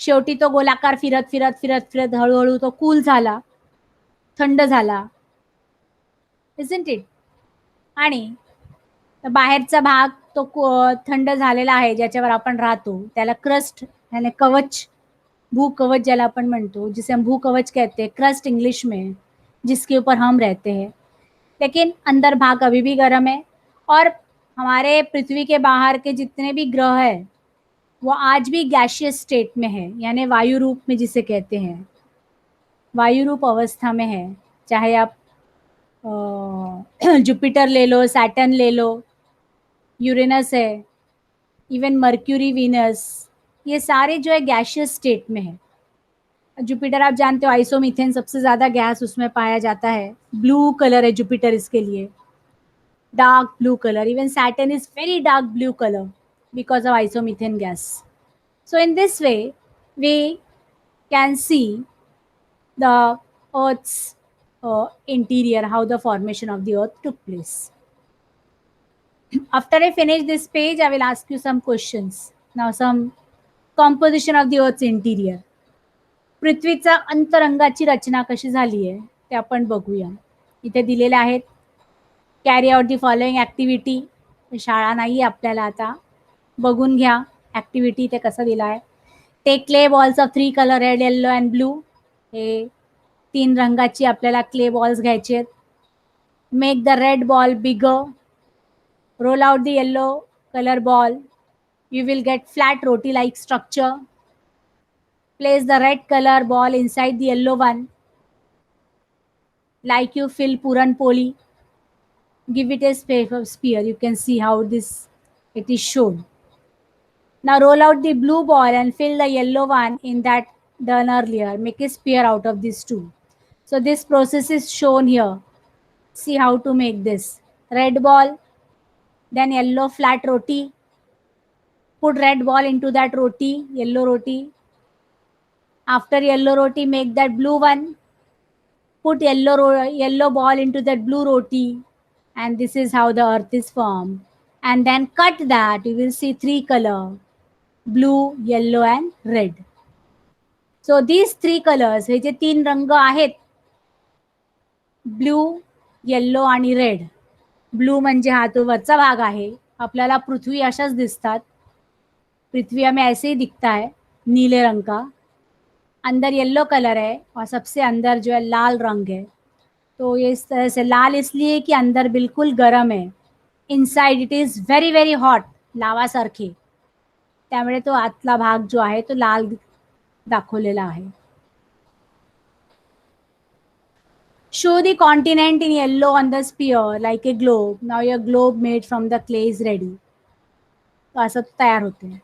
शेवटी तो गोलाकार फिरत फिरत फिरत फिरत हळूहळू तो कूल झाला, थंड झाला, इजंट इट? आणि बाहेरचा भाग तो थंड झालेला आहे, ज्याच्यावर आपण राहतो, त्याला क्रस्ट यानी कवच, भूकवच ज्याला अपन म्हणतो, जिसे हम भूकवच कहते हैं, क्रस्ट इंग्लिश में, जिसके ऊपर हम रहते हैं. लेकिन अंदर भाग अभी भी गर्म है, और हमारे पृथ्वी के बाहर के जितने भी ग्रह है वो आज भी गैशियस स्टेट में है, यानी वायु रूप में जिसे कहते हैं, वायु रूप अवस्था में है. चाहे आप जुपिटर ले लो, सैटर्न ले लो, यूरेनस है, इवन मर्क्यूरी, वीनस, ये सारे जो है गैशियस स्टेट में है. जुपिटर आप जानते हो, आइसोमीथेन सबसे ज़्यादा गैस उसमें पाया जाता है, ब्लू कलर है जुपिटर इसके लिए. dark blue color. Even Saturn is very dark blue color because of isomethane gas. So in this way, we can see the Earth's interior, how the formation of the Earth took place. After I finish this page, I will ask you some questions. Now, some composition of the Earth's interior. पृथ्वीचा अंतरंगाची रचना कशी झाली आहे ते आपण बघूया. इथे दिलेले आहेत. Carry out the following activity. शाळा नाही आपल्याला आता, बघून घ्या ॲक्टिव्हिटी ते कसं दिलं आहे. Take clay balls of 3 colour red yellow and blue. हे 3 रंगाची आपल्याला क्ले बॉल्स घ्यायचे आहेत. Make the red ball bigger. Roll out the yellow colour ball. You will get flat roti like structure. Place the red color ball inside the yellow one like you fill puran poli. Give it a sphere. You can see how it is shown. Now roll out the blue ball and fill the yellow one in that done earlier. Make a sphere out of these two. So this process is shown here. See how to make this. Red ball, then yellow flat roti. Put red ball into that roti, yellow roti. After yellow roti, make that blue one. Put yellow ball into that blue roti. And this is how the earth is formed. And then cut that. You will see 3 color. Blue, yellow and red. So these 3 colors, हे जे 3 रंग आहेत, blue, yellow आणि red. Blue म्हणजे हा तो वरचा भाग आहे. आपल्याला पृथ्वी अशाच दिसतात. पृथ्वी हमें ऐसे ही दिखता है, नीले रंग का. अंदर येलो कलर है और सबसे अंदर जो है लाल रंग है. तो ये इस तरह से लाल इसलिए कि अंदर बिल्कुल गर्म है. Inside it is very very hot, लावासारखे. त्यामुळे तो आतला भाग जो आहे तो लाल दाखवलेला आहे. Show the continent in yellow on the sphere like a globe. Now your globe made from the clay is ready. तो असं तयार होते.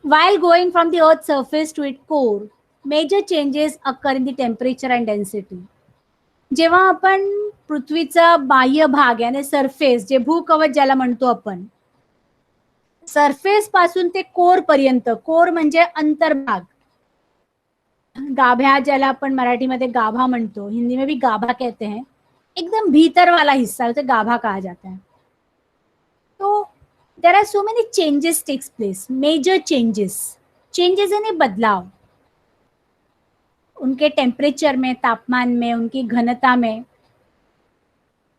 While going from the Earth's surface to its core, major changes occur in the temperature and density. जेव्हा आपण पृथ्वीचा बाह्य भाग याने सरफेस, जे भूकवच ज्याला म्हणतो आपण, सरफेस पासून ते कोर पर्यंत. कोर म्हणजे अंतर्भाग, गाभा ज्याला आपण मराठीमध्ये गाभा म्हणतो, हिंदी में भी गाभा कहते हैं. एकदम भीतर वाला हिस्सा उसे गाभा कहा जाता है. तो there are so many changes takes place, major changes यानी बदलाव. उनके टेम्परेचर में, तापमान में, उनकी घनता में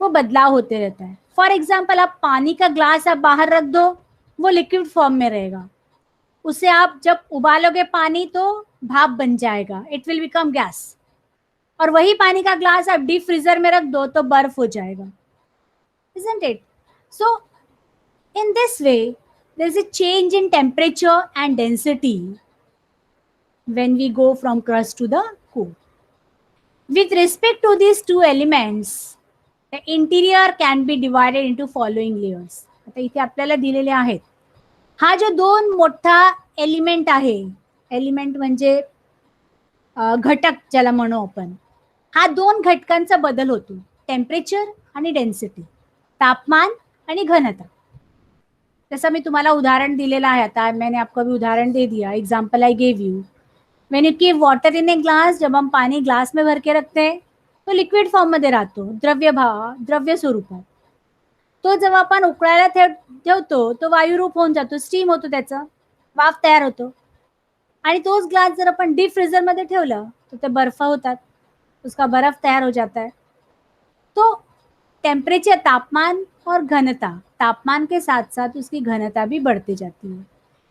वो बदलाव होते रहता है. फॉर एग्जाम्पल, आप पानी का ग्लास आप बाहर रख दो, वो लिक्विड फॉर्म में रहेगा. उसे आप जब उबालोगे पानी तो भाप बन जाएगा, इट विल बिकम गैस. और वही पानी का ग्लास आप डीप फ्रीजर में रख दो तो बर्फ हो जाएगा. Isn't it? So in this way, there is a change in temperature and density when we go from crust to the core. With respect to these two elements, the interior can be divided into following layers. आता इथे आपल्याला दिलेले आहेत. हा जो 2 मोठा element आहे, element म्हणजे घटक ज्याला म्हणू आपण, हा 2 घटकांचा बदल होतो. टेम्परेचर आणि डेन्सिटी, तापमान आणि घनता. जैसा मैं तुम्हारा उदाहरण दिलेला है, आता मैंने आपको अभी उदाहरण दे दिया. Example I gave you. When you keep water in a glass, जब हम पानी ग्लास में भर के रखते हैं तो लिक्विड फॉर्म मध्ये राहतो, द्रव्य स्वरूपात. तो जेव्हा आपण उकळायला ठेवतो तो वायुरूप होऊन जातो, स्टीम होतो, त्याचा वाफ तयार होतो. आणि तोच ग्लास जर आपण डीप फ्रीजर मध्ये ठेवलं तो ते बर्फ होतात, उसका बर्फ तैयार हो जाता है. तो टेम्परेचर, तापमान और घनता, तापमान के साथ साथ उसकी घनता भी बढ़ती जाती है.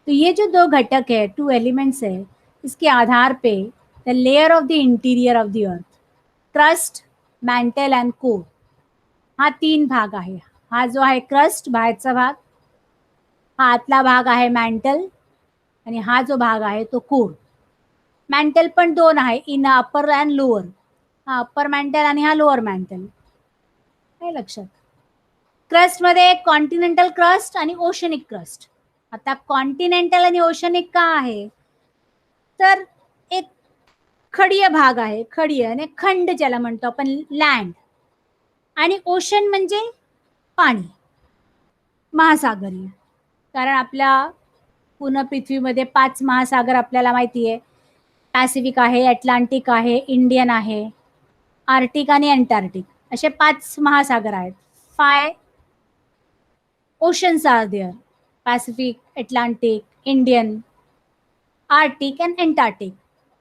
तो ये जो 2 घटक है, 2 एलिमेंट्स है, इसके आधार पे the layer of the interior of the earth, crust, mantle and core, हा 3 भाग आहे. हा जो आहे क्रस्ट, बाहेरचा भाग, हा आतला भाग आहे मॅन्टल, आणि हा जो भाग आहे तो कोर. मॅन्टल पण 2 आहे, इन अपर अँड लोअर. हा अपर मॅन्टल आणि हा लोअर मॅन्टल. काय लक्षात? क्रस्ट मध्ये कॉन्टिनेंटल क्रस्ट आणि ओशनिक क्रस्ट. आता कॉन्टिनेंटल आणि ओशनिक का आहे, तर एक खडीय भाग आहे, खडीय आणि खंड ज्याला म्हणतो आपण लँड. आणि ओशन म्हणजे पाणी, महासागरीय. कारण आपल्या पूर्ण पृथ्वीमध्ये 5 महासागर आपल्याला माहिती आहे. पॅसिफिक आहे, अटलांटिक आहे, इंडियन आहे, आर्टिक आणि अंटार्क्टिक असे 5 महासागर आहेत. 5 oceans are there: Pacific, Atlantic, Indian, Arctic and Antarctic.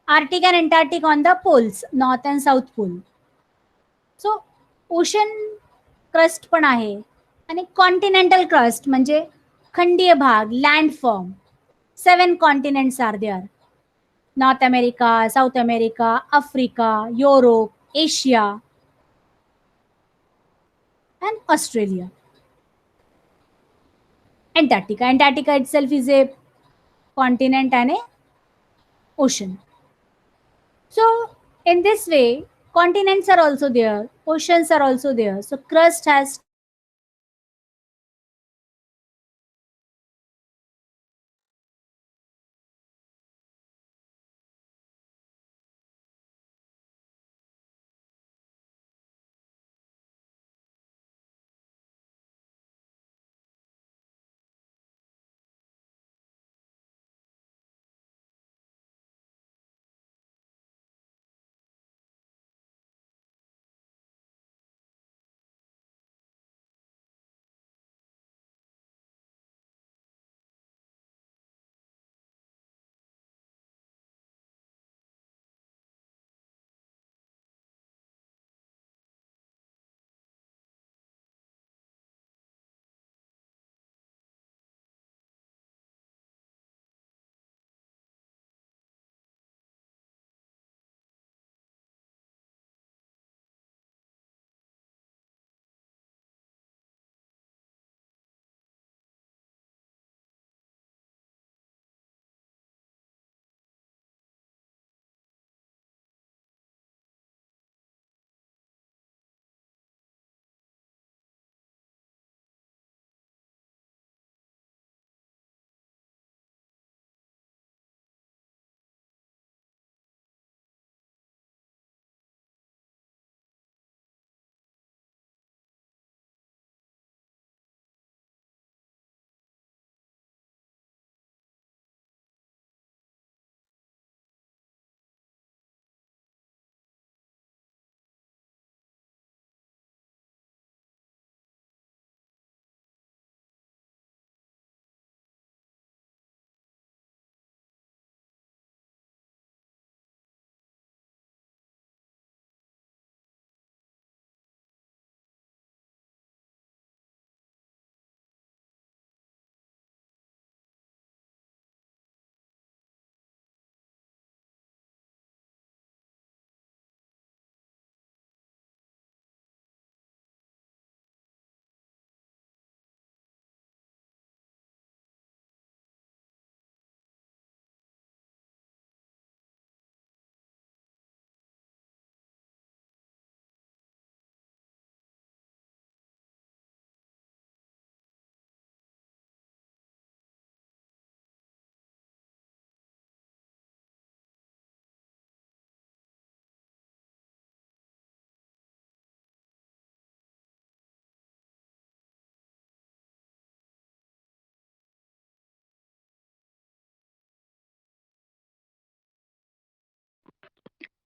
Arctic and Antarctic on the poles, North and South Pole. So ocean crust पण आहे आणि कॉन्टिनेंटल क्रस्ट म्हणजे खंडीय भाग, land form. 7 continents are there: north America, south America, Africa, Europe, Asia and Australia. Antarctica. Antarctica itself is a continent and a ocean. So in this way, continents are also there, oceans are also there. So crust has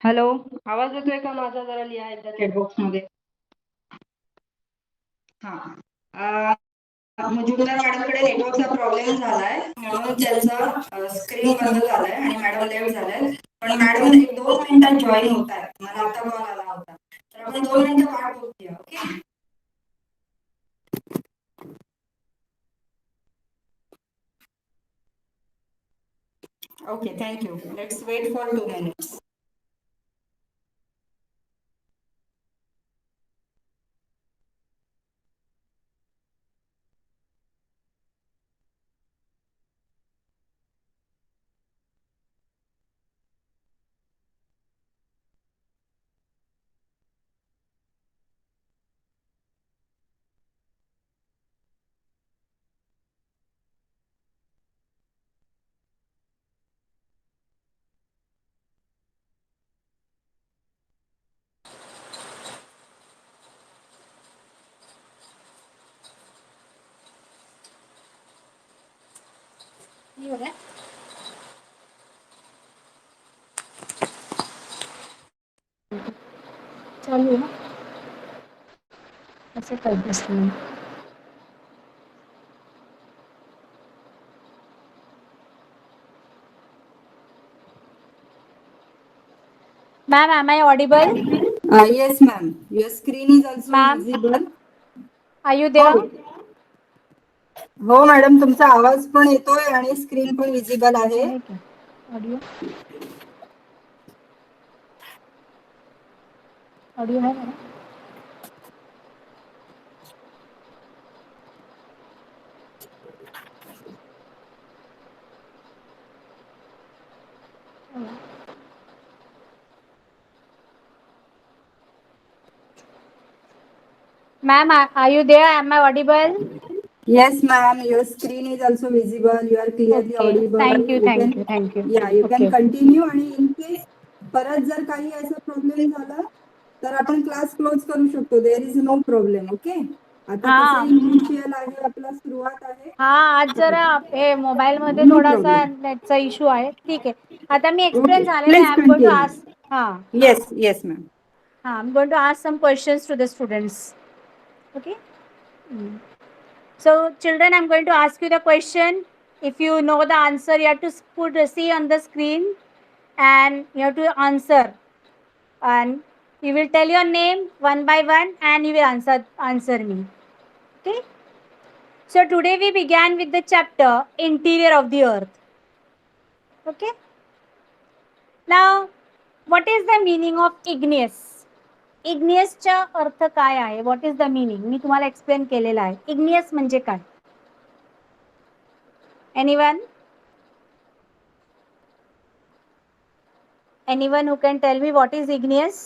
hello, आवाज येतोय का माझा? जरा लिहा एकदा chatbox मध्ये. हा. मुजुमदार मॅडमकडे नेटवर्कचा प्रॉब्लेम झालाय म्हणून त्यांचा स्क्रीन बंद झालाय आणि मॅडम लेट झालाय. पण मॅडम 1-2 मिनिटात जॉईन होत आहेत. मला आता कॉल आला होता, तर आपण 2 मिनिटं वाट बघूया. Okay. Okay, thank you. Let's wait for 2 minutes. ये हो रहा है? चालू है ना? ऐसे कर दो इसमें। Ma'am, am I audible? Yes, ma'am. Your screen is also Ma'am, visible. are you हो there? हो मॅडम, तुमचा आवाज पण येतोय आणि स्क्रीन पण विजिबल आहे. है क्या ऑडियो? ऑडियो है मेरा? Ma'am, are you there? Am I audible? Yes, ma'am. Your screen is also visible. You are clearly Okay. audible. Thank you, You thank can, you, thank you. yeah, you can Okay. continue. आणि in case परत जर काही असा problem झाला तर आपण class close करू शकतो. There is no problem. Okay. आता कसं हाँ इनिशियल आहे, आपला सुरुवात आहे. हाँ, आज जरा हे मोबाईल मध्ये नो थोडासा प्रॉब्लेम. नेटचा इश्यू आहे. ठीक आहे. आता मी ओके. एक्सप्लेन झालेलं आहे. Please I am going to continue. Ask हाँ येस येस मॅम. हाँ, I'm going to ask some questions to the students. Okay. So, children, I'm going to ask you the question. If you know the answer, you have to put see on the screen, and you have to answer. And you will tell your name one by one, and you will answer me. Okay. So today we began with the chapter Interior of the Earth. Okay. Now, what is the meaning of igneous? इग्नियसचा अर्थ काय आहे? What is the meaning? मी तुम्हाला explain केलेला आहे. इग्नियस म्हणजे काय? Anyone who can tell me what is igneous?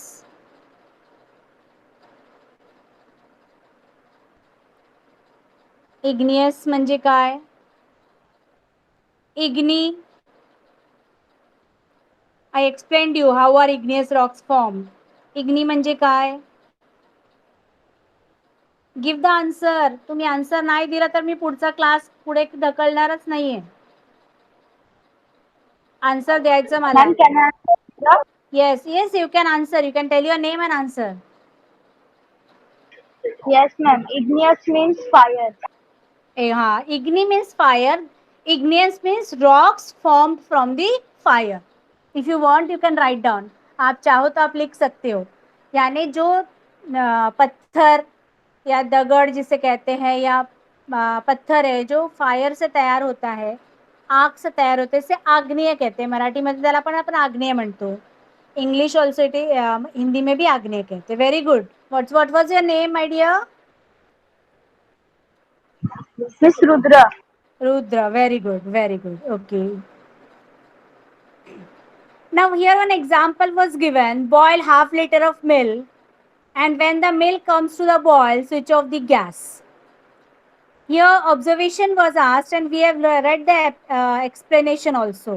Igneous म्हणजे काय? Igni, I explained you how are igneous rocks form. Igni म्हणजे काय? Give the answer. तुम्ही आन्सर नाही दिला तर मी पुढचा क्लास पुढे ढकलणारच नाहीये. आन्सर द्यायचं मला. Yes yes, you can answer. You can tell your name and answer. Yes, ma'am. Igneous means fire. हाँ, igni means fire. Igneous means rocks formed from the fire. If you want, you can write down. आप चाहो तो आप लिख सकते हो. यानी जो पत्थर या दगड़ जिसे कहते हैं या पत्थर है जो फायर से तयार होता है, आग से तयार होते, इसे आग्नेय कहते हैं. मराठी मध्ये त्याला आपण आग्नेय म्हणतो. इंग्लिश ऑल्सो इट हिंदी में भी आग्नेय कहते. Very good. What was your name my dear? Miss Rudra. Rudra, very good, very good. Okay. Now here one example was given. Boil half liter of milk, and when the milk comes to the boil, switch off the gas. Here observation was asked, and we have read the explanation also.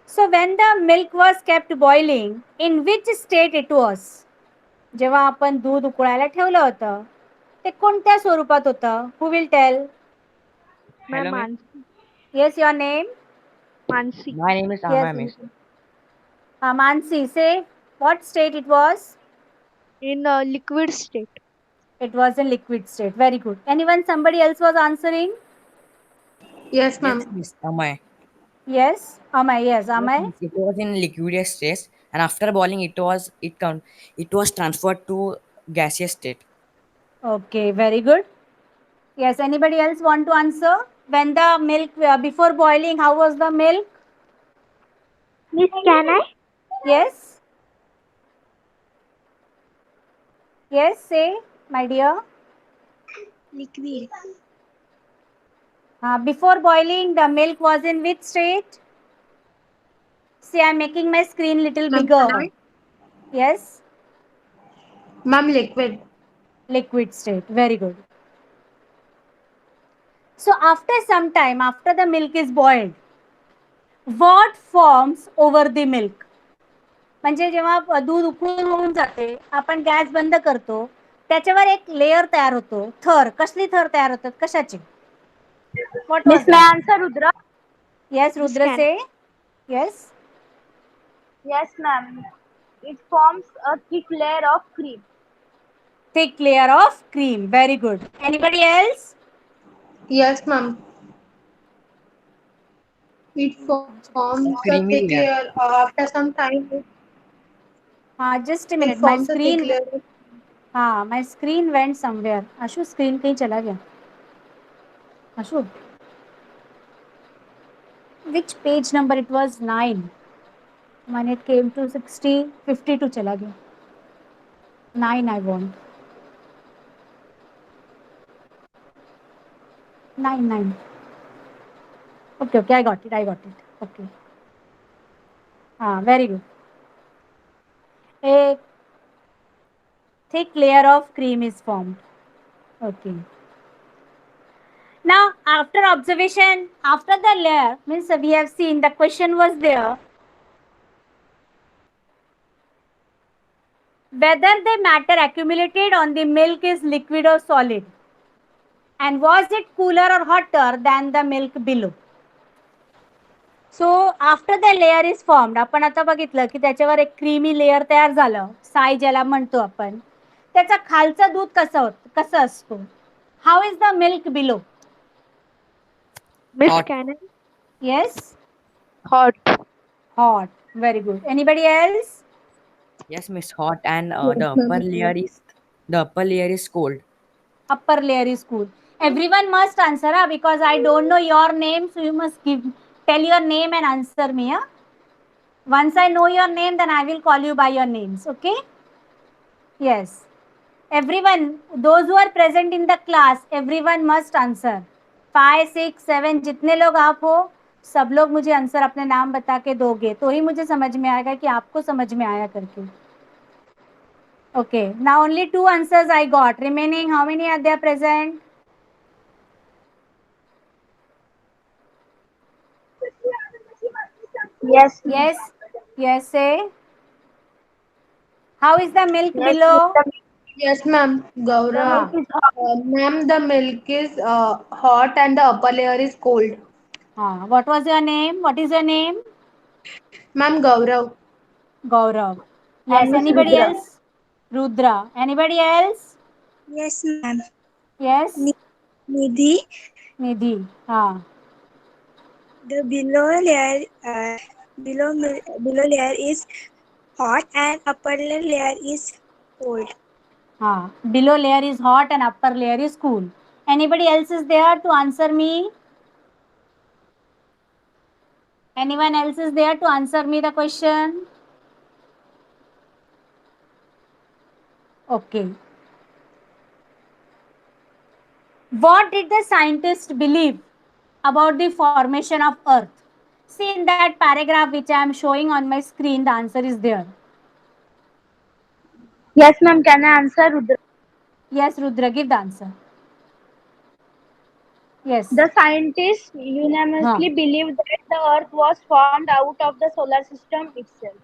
So when the milk was kept boiling, in which state it was? जेव्हा आपण दूध उकळायला ठेवलं होतं ते कोणत्या स्वरूपात होतं? Who will tell? Ma'am, Yes, your name? Mansi. My name is Amay, miss. Mansi, say what state it was? In liquid state. It was in liquid state. Very good. Anyone, somebody else was answering? Yes, Yes, miss. Amay. Yes, Amay. Yes, Yes, Amay. miss. It was in liquid state, and after boiling, it was transferred to gaseous state. Okay, very good. Yes, anybody else want to answer? When the milk, before boiling, how was the milk? Miss, can I? Yes. Yes, say, my dear. Liquid. Before boiling, the milk was in which state? See, I am making my screen little bigger. Yes, Ma'am, liquid. liquid state. Very good. So after some time, after the milk is boiled, what forms over the milk? म्हणजे जेव्हा दूध उकळून होऊन जाते, आपण gas बंद करतो, त्याच्यावर एक लेयर तयार होतो. थर. कसली थर तयार होतात? कशाची? What Miss, was may I that? answer, Rudra? Yes, Miss, Rudra, can say. Yes. Yes, ma'am. It forms a thick layer of cream. Thick layer of cream. Very good. Anybody else? Yes, ma'am. It forms a thick Creamy layer. layer. After some time, Just a it minute. My forms a thick screen. layer. My screen went somewhere. Ashu, screen कहीं चला गया. Ashu, which page number it was? 9. When it came to 60, 52 चला गया. 9 I want. 9. Okay, I got it. Okay. Very good. A thick layer of cream is formed. Okay. Now, after observation, after the layer, means we have seen the question was there. Whether the matter accumulated on the milk is liquid or solid. And was it cooler or hotter than the milk below? So after the layer is formed, आपण आता बघितलं की त्याच्यावर एक creamy layer तयार झालं, साय ज्याला म्हणतो आपण. त्याचा खालचं दूध कसं असतो? How is the milk below? Miss, Hot. can I? Yes, Hot. hot. Very good. Anybody else? Yes, miss. Hot, and Yes, ma'am. the upper layer is cold. Upper layer is cool. Everyone must answer, because I don't know your name, so you must tell your name and answer me. Once I know your name, then I will call you by your names. Okay? Yes. Everyone, those who are present in the class, everyone must answer. 5, 6, 7 जितने लोग आप हो, सब लोग मुझे answer अपने नाम बता के दोगे, तो ही मुझे समझ में आएगा कि आपको समझ में आया करके. Okay, now only 2 answers I got. Remaining, how many are there present? Yes, ma'am. Yes, say. How is the milk Yes, below? Yes, ma'am. The Gaurav. milk Is hot. Ma'am, the milk is hot and the upper layer is cold. What was your name? What is your name? Ma'am, Gaurav. Gaurav. And Yes, Miss anybody Rudra. else? Rudra. Anybody else? Yes, ma'am. Yes, Nidhi, Nidhi. the below layer is hot and upper layer is cold. Below layer is hot and upper layer is cool. Anybody else is there to answer me? Anyone else is there to answer me the question? Okay. What did the scientists believe about the formation of Earth? See, in that paragraph which I am showing on my screen, the answer is there. Yes, ma'am. Can I answer, Rudra? Yes, Rudra, give the answer. Yes. The scientists unanimously believe that the Earth was formed out of the solar system itself.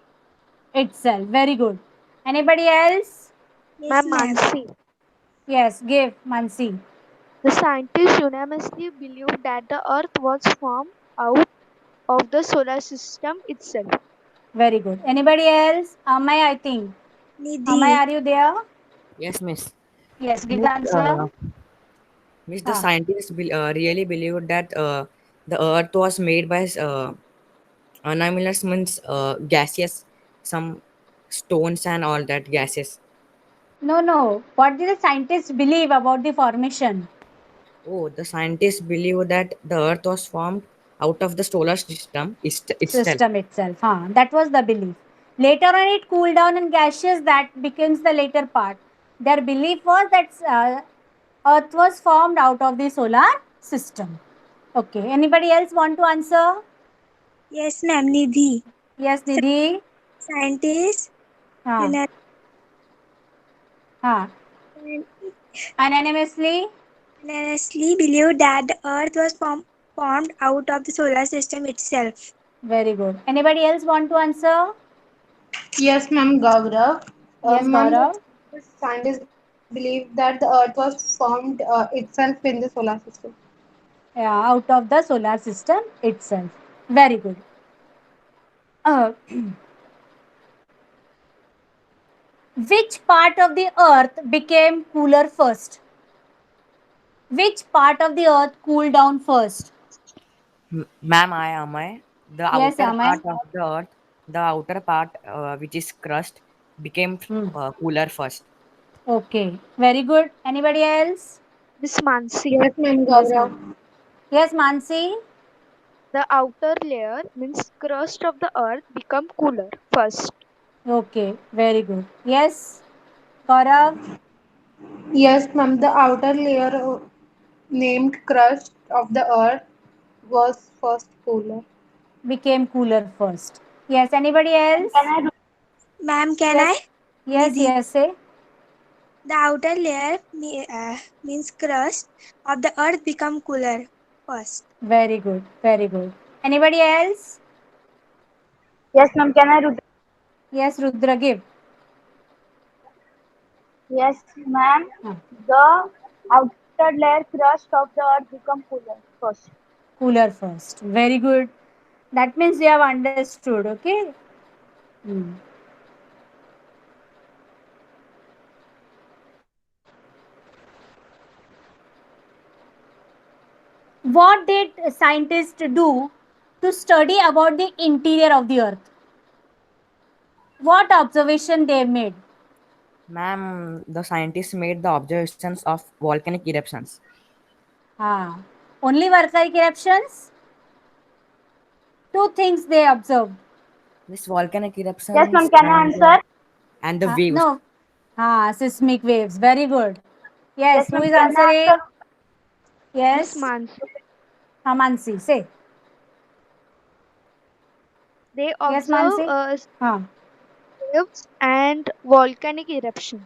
Itself. Very good. Anybody else? Yes, ma'am. Mansi. Yes, give Mansi. The scientists unanimously believe that the Earth was formed out of the solar system itself. Very good. Anybody else? Amay, I think. Amay, Nidhi, are you there? Yes, miss. Yes, give the Miss, answer. the scientists really believe that the Earth was made by anomalous, means gaseous, some stones and all that gases. No. What did the scientists believe about the formation? Oh, the scientists believe that the Earth was formed out of the solar system itself. System itself. That was the belief. Later on, it cooled down and gaseous. That becomes the later part. Their belief was that Earth was formed out of the solar system. Okay. Anybody else want to answer? yes, ma'am. Nidhi, Yes, Nidhi. scientists हाँ हाँ Anonymously. unanimously believe that the Earth was formed out of the solar system itself. Very good. Anybody else want to answer? Yes, ma'am, Gaurav. Yes, Ma'am, Gaurav. the scientists believe that the Earth was formed itself in the solar system. out of the solar system itself. Very good. Uh, which part of the earth became cooler first? Which part of the earth cooled down first? Ma'am, I am I. The Yes, outer Amay. part of the earth, the outer part which is crust, became cooler first. Okay, very good. Anybody else? Miss Mansi. Yes, ma'am, Yes, Gaurav. ma'am. Yes, Mansi. The outer layer means crust of the earth become cooler first. Okay, very good. Yes, Gaurav. Yes, ma'am, the outer layer named crust of the earth was first cooler. Became cooler first. Yes, anybody else? Ma'am, can I? Yes, yes, Nidhi. yes, say. The outer layer means crust of the earth become cooler first. Very good, very good. Anybody else? Yes, ma'am. Can I repeat? Yes, Rudra, give. Yes, ma'am. Huh. The outer layer crust of the earth become cooler first. Cooler first. Very good. That means you have understood, okay? Hmm. What did scientists do to study about the interior of the earth? What observation they made? Ma'am, the scientists made the observations of volcanic eruptions. Ah, only volcanic eruptions? Two things they observed. This volcanic Yes, eruptions ma'am. Can I answer? and the waves. No. Seismic waves. Very good. Yes, Yes, who ma'am. is Can I answering? answer? Miss Yes. Mansi. Mansi, say. They Yes, observe Mansi. Huh. waves and volcanic eruption.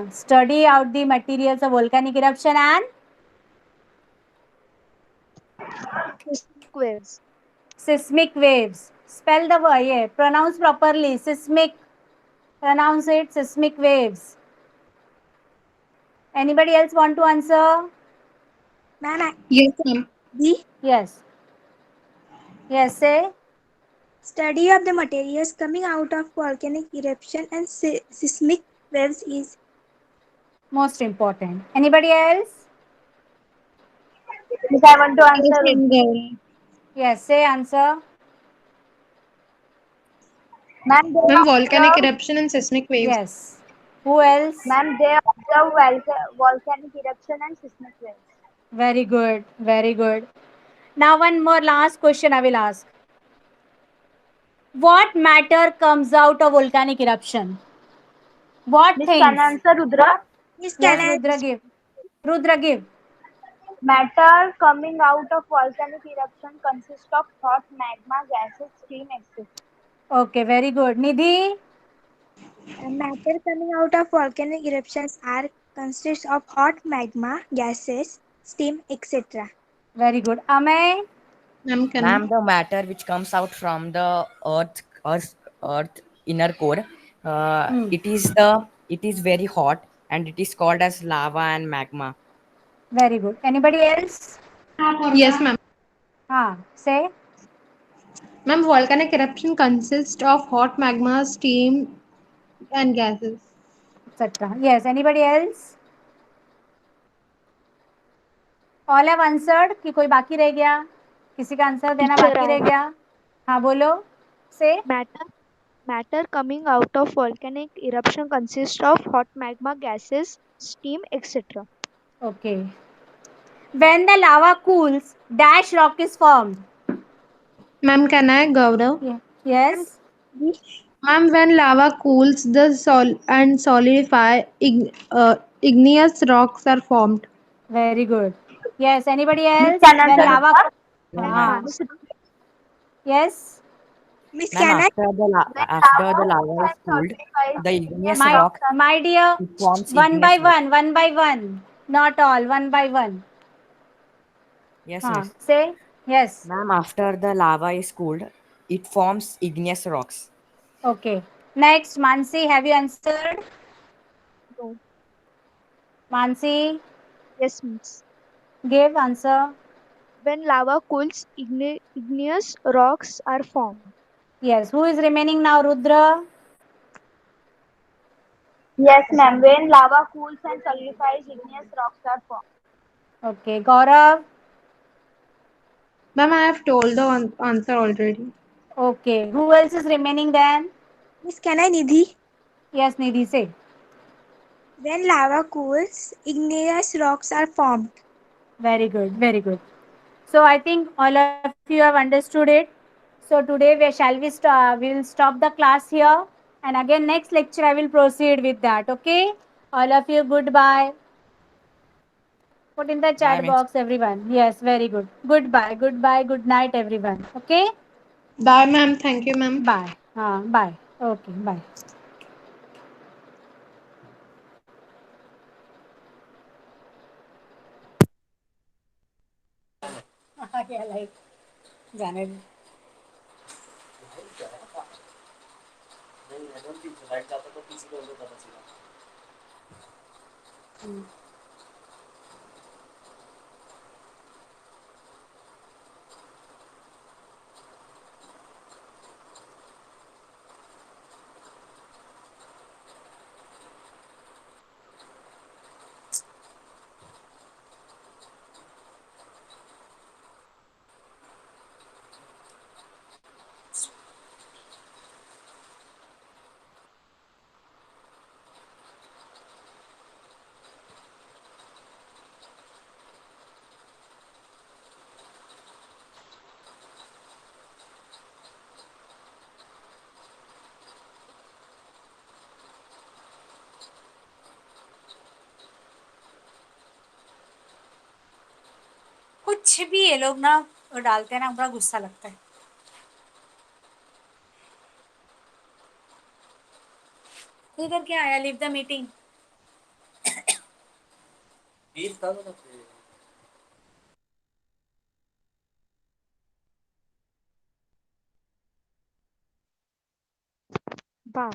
Study out the materials of volcanic eruption and Seismic waves. seismic waves. Spell the word. Yeah. Pronounce properly. Seismic. Pronounce it. Seismic waves. Anybody else want to answer? Ma'am, Yes, ma'am. the Yes. Yes, say. study of the materials coming out of volcanic eruption and seismic waves is Most important. Anybody else? Yes, I want to Yes, answer. ma'am, Gaurav. Yes, say answer. Ma'am, they Ma'am, volcanic observe. eruption and seismic waves. Yes. Who else? Ma'am, they observe volcanic eruption and seismic waves. Very good. Very good. Now, one more last question I will ask. What matter comes out of volcanic eruption? What Miss, can I things? answer, Rudra? Miss, can Yes, I? Rudra give. Rudra give. Matter coming out of volcanic eruption consists of hot magma, gases, steam, etc. Okay, very good. Nidhi? Matter coming out of volcanic eruptions are consist of hot magma, gases, steam, etc. Very good. Amay? Ma'am, can Ma'am, the matter which comes out from the earth inner core, Hmm. it is very hot and it is called as lava and magma. Very good. Anybody else? Yes, ma'am. Say. Ma'am, volcanic eruption consists of hot magma, steam, and gases. Etc. Yes, anybody else? All have answered कि कोई बाकी रह गया? किसी का answer देना Teacher, बाकी रह गया? हाँ बोलो. Say. matter coming out of volcanic eruption consists of hot magma, gases, steam, etc. Okay. When the lava cools, dash rock is formed. Ma'am, can I, Gaurav? Yeah. Yes. Ma'am, when lava cools the sol and solidify, igneous rocks are formed. Very good. Yes. Anybody Miss, else? can I When answer, lava. Rudra? Yeah, Miss ma'am. Ah. Mansi. Yes. Miss, Ma'am, can I? When after the lava cools lava is and cooled, solidifies, the igneous igneous My rocks rock are my dear. it forms One by igneous rock. one. One by one. Not all. One by one. Yes, miss. Say. Yes. Ma'am, after the lava is cooled, it forms igneous rocks. Okay. Next, Mansi, have you answered? No. Mansi, Yes, Miss. Give answer. When lava cools, igneous rocks are formed. Yes. Who is remaining now, Rudra? Yes, ma'am. When lava cools and solidifies, igneous rocks are formed. Okay. Gaurav. Ma'am, I have told the answer already. Okay. Who else is remaining then? Miss, can I Nidhi? Yes, Nidhi, say. When lava cools, igneous rocks are formed. Very good. Very good. So I think all of you have understood it. So today we'll stop the class here, and again next lecture I will proceed with that. Okay. All of you, goodbye. Put in the Bye, chat miss. box, everyone. Yes, very good. Goodbye. Goodbye. Good night, everyone. Okay. Bye, ma'am. Thank you, ma'am. Bye. Bye. Okay. Bye. Yeah, like जाने दे. कुछ भी ये लोग ना डालते हैं ना, बड़ा गुस्सा लगता है. तू इधर क्या आया? Leave the meeting. Wow.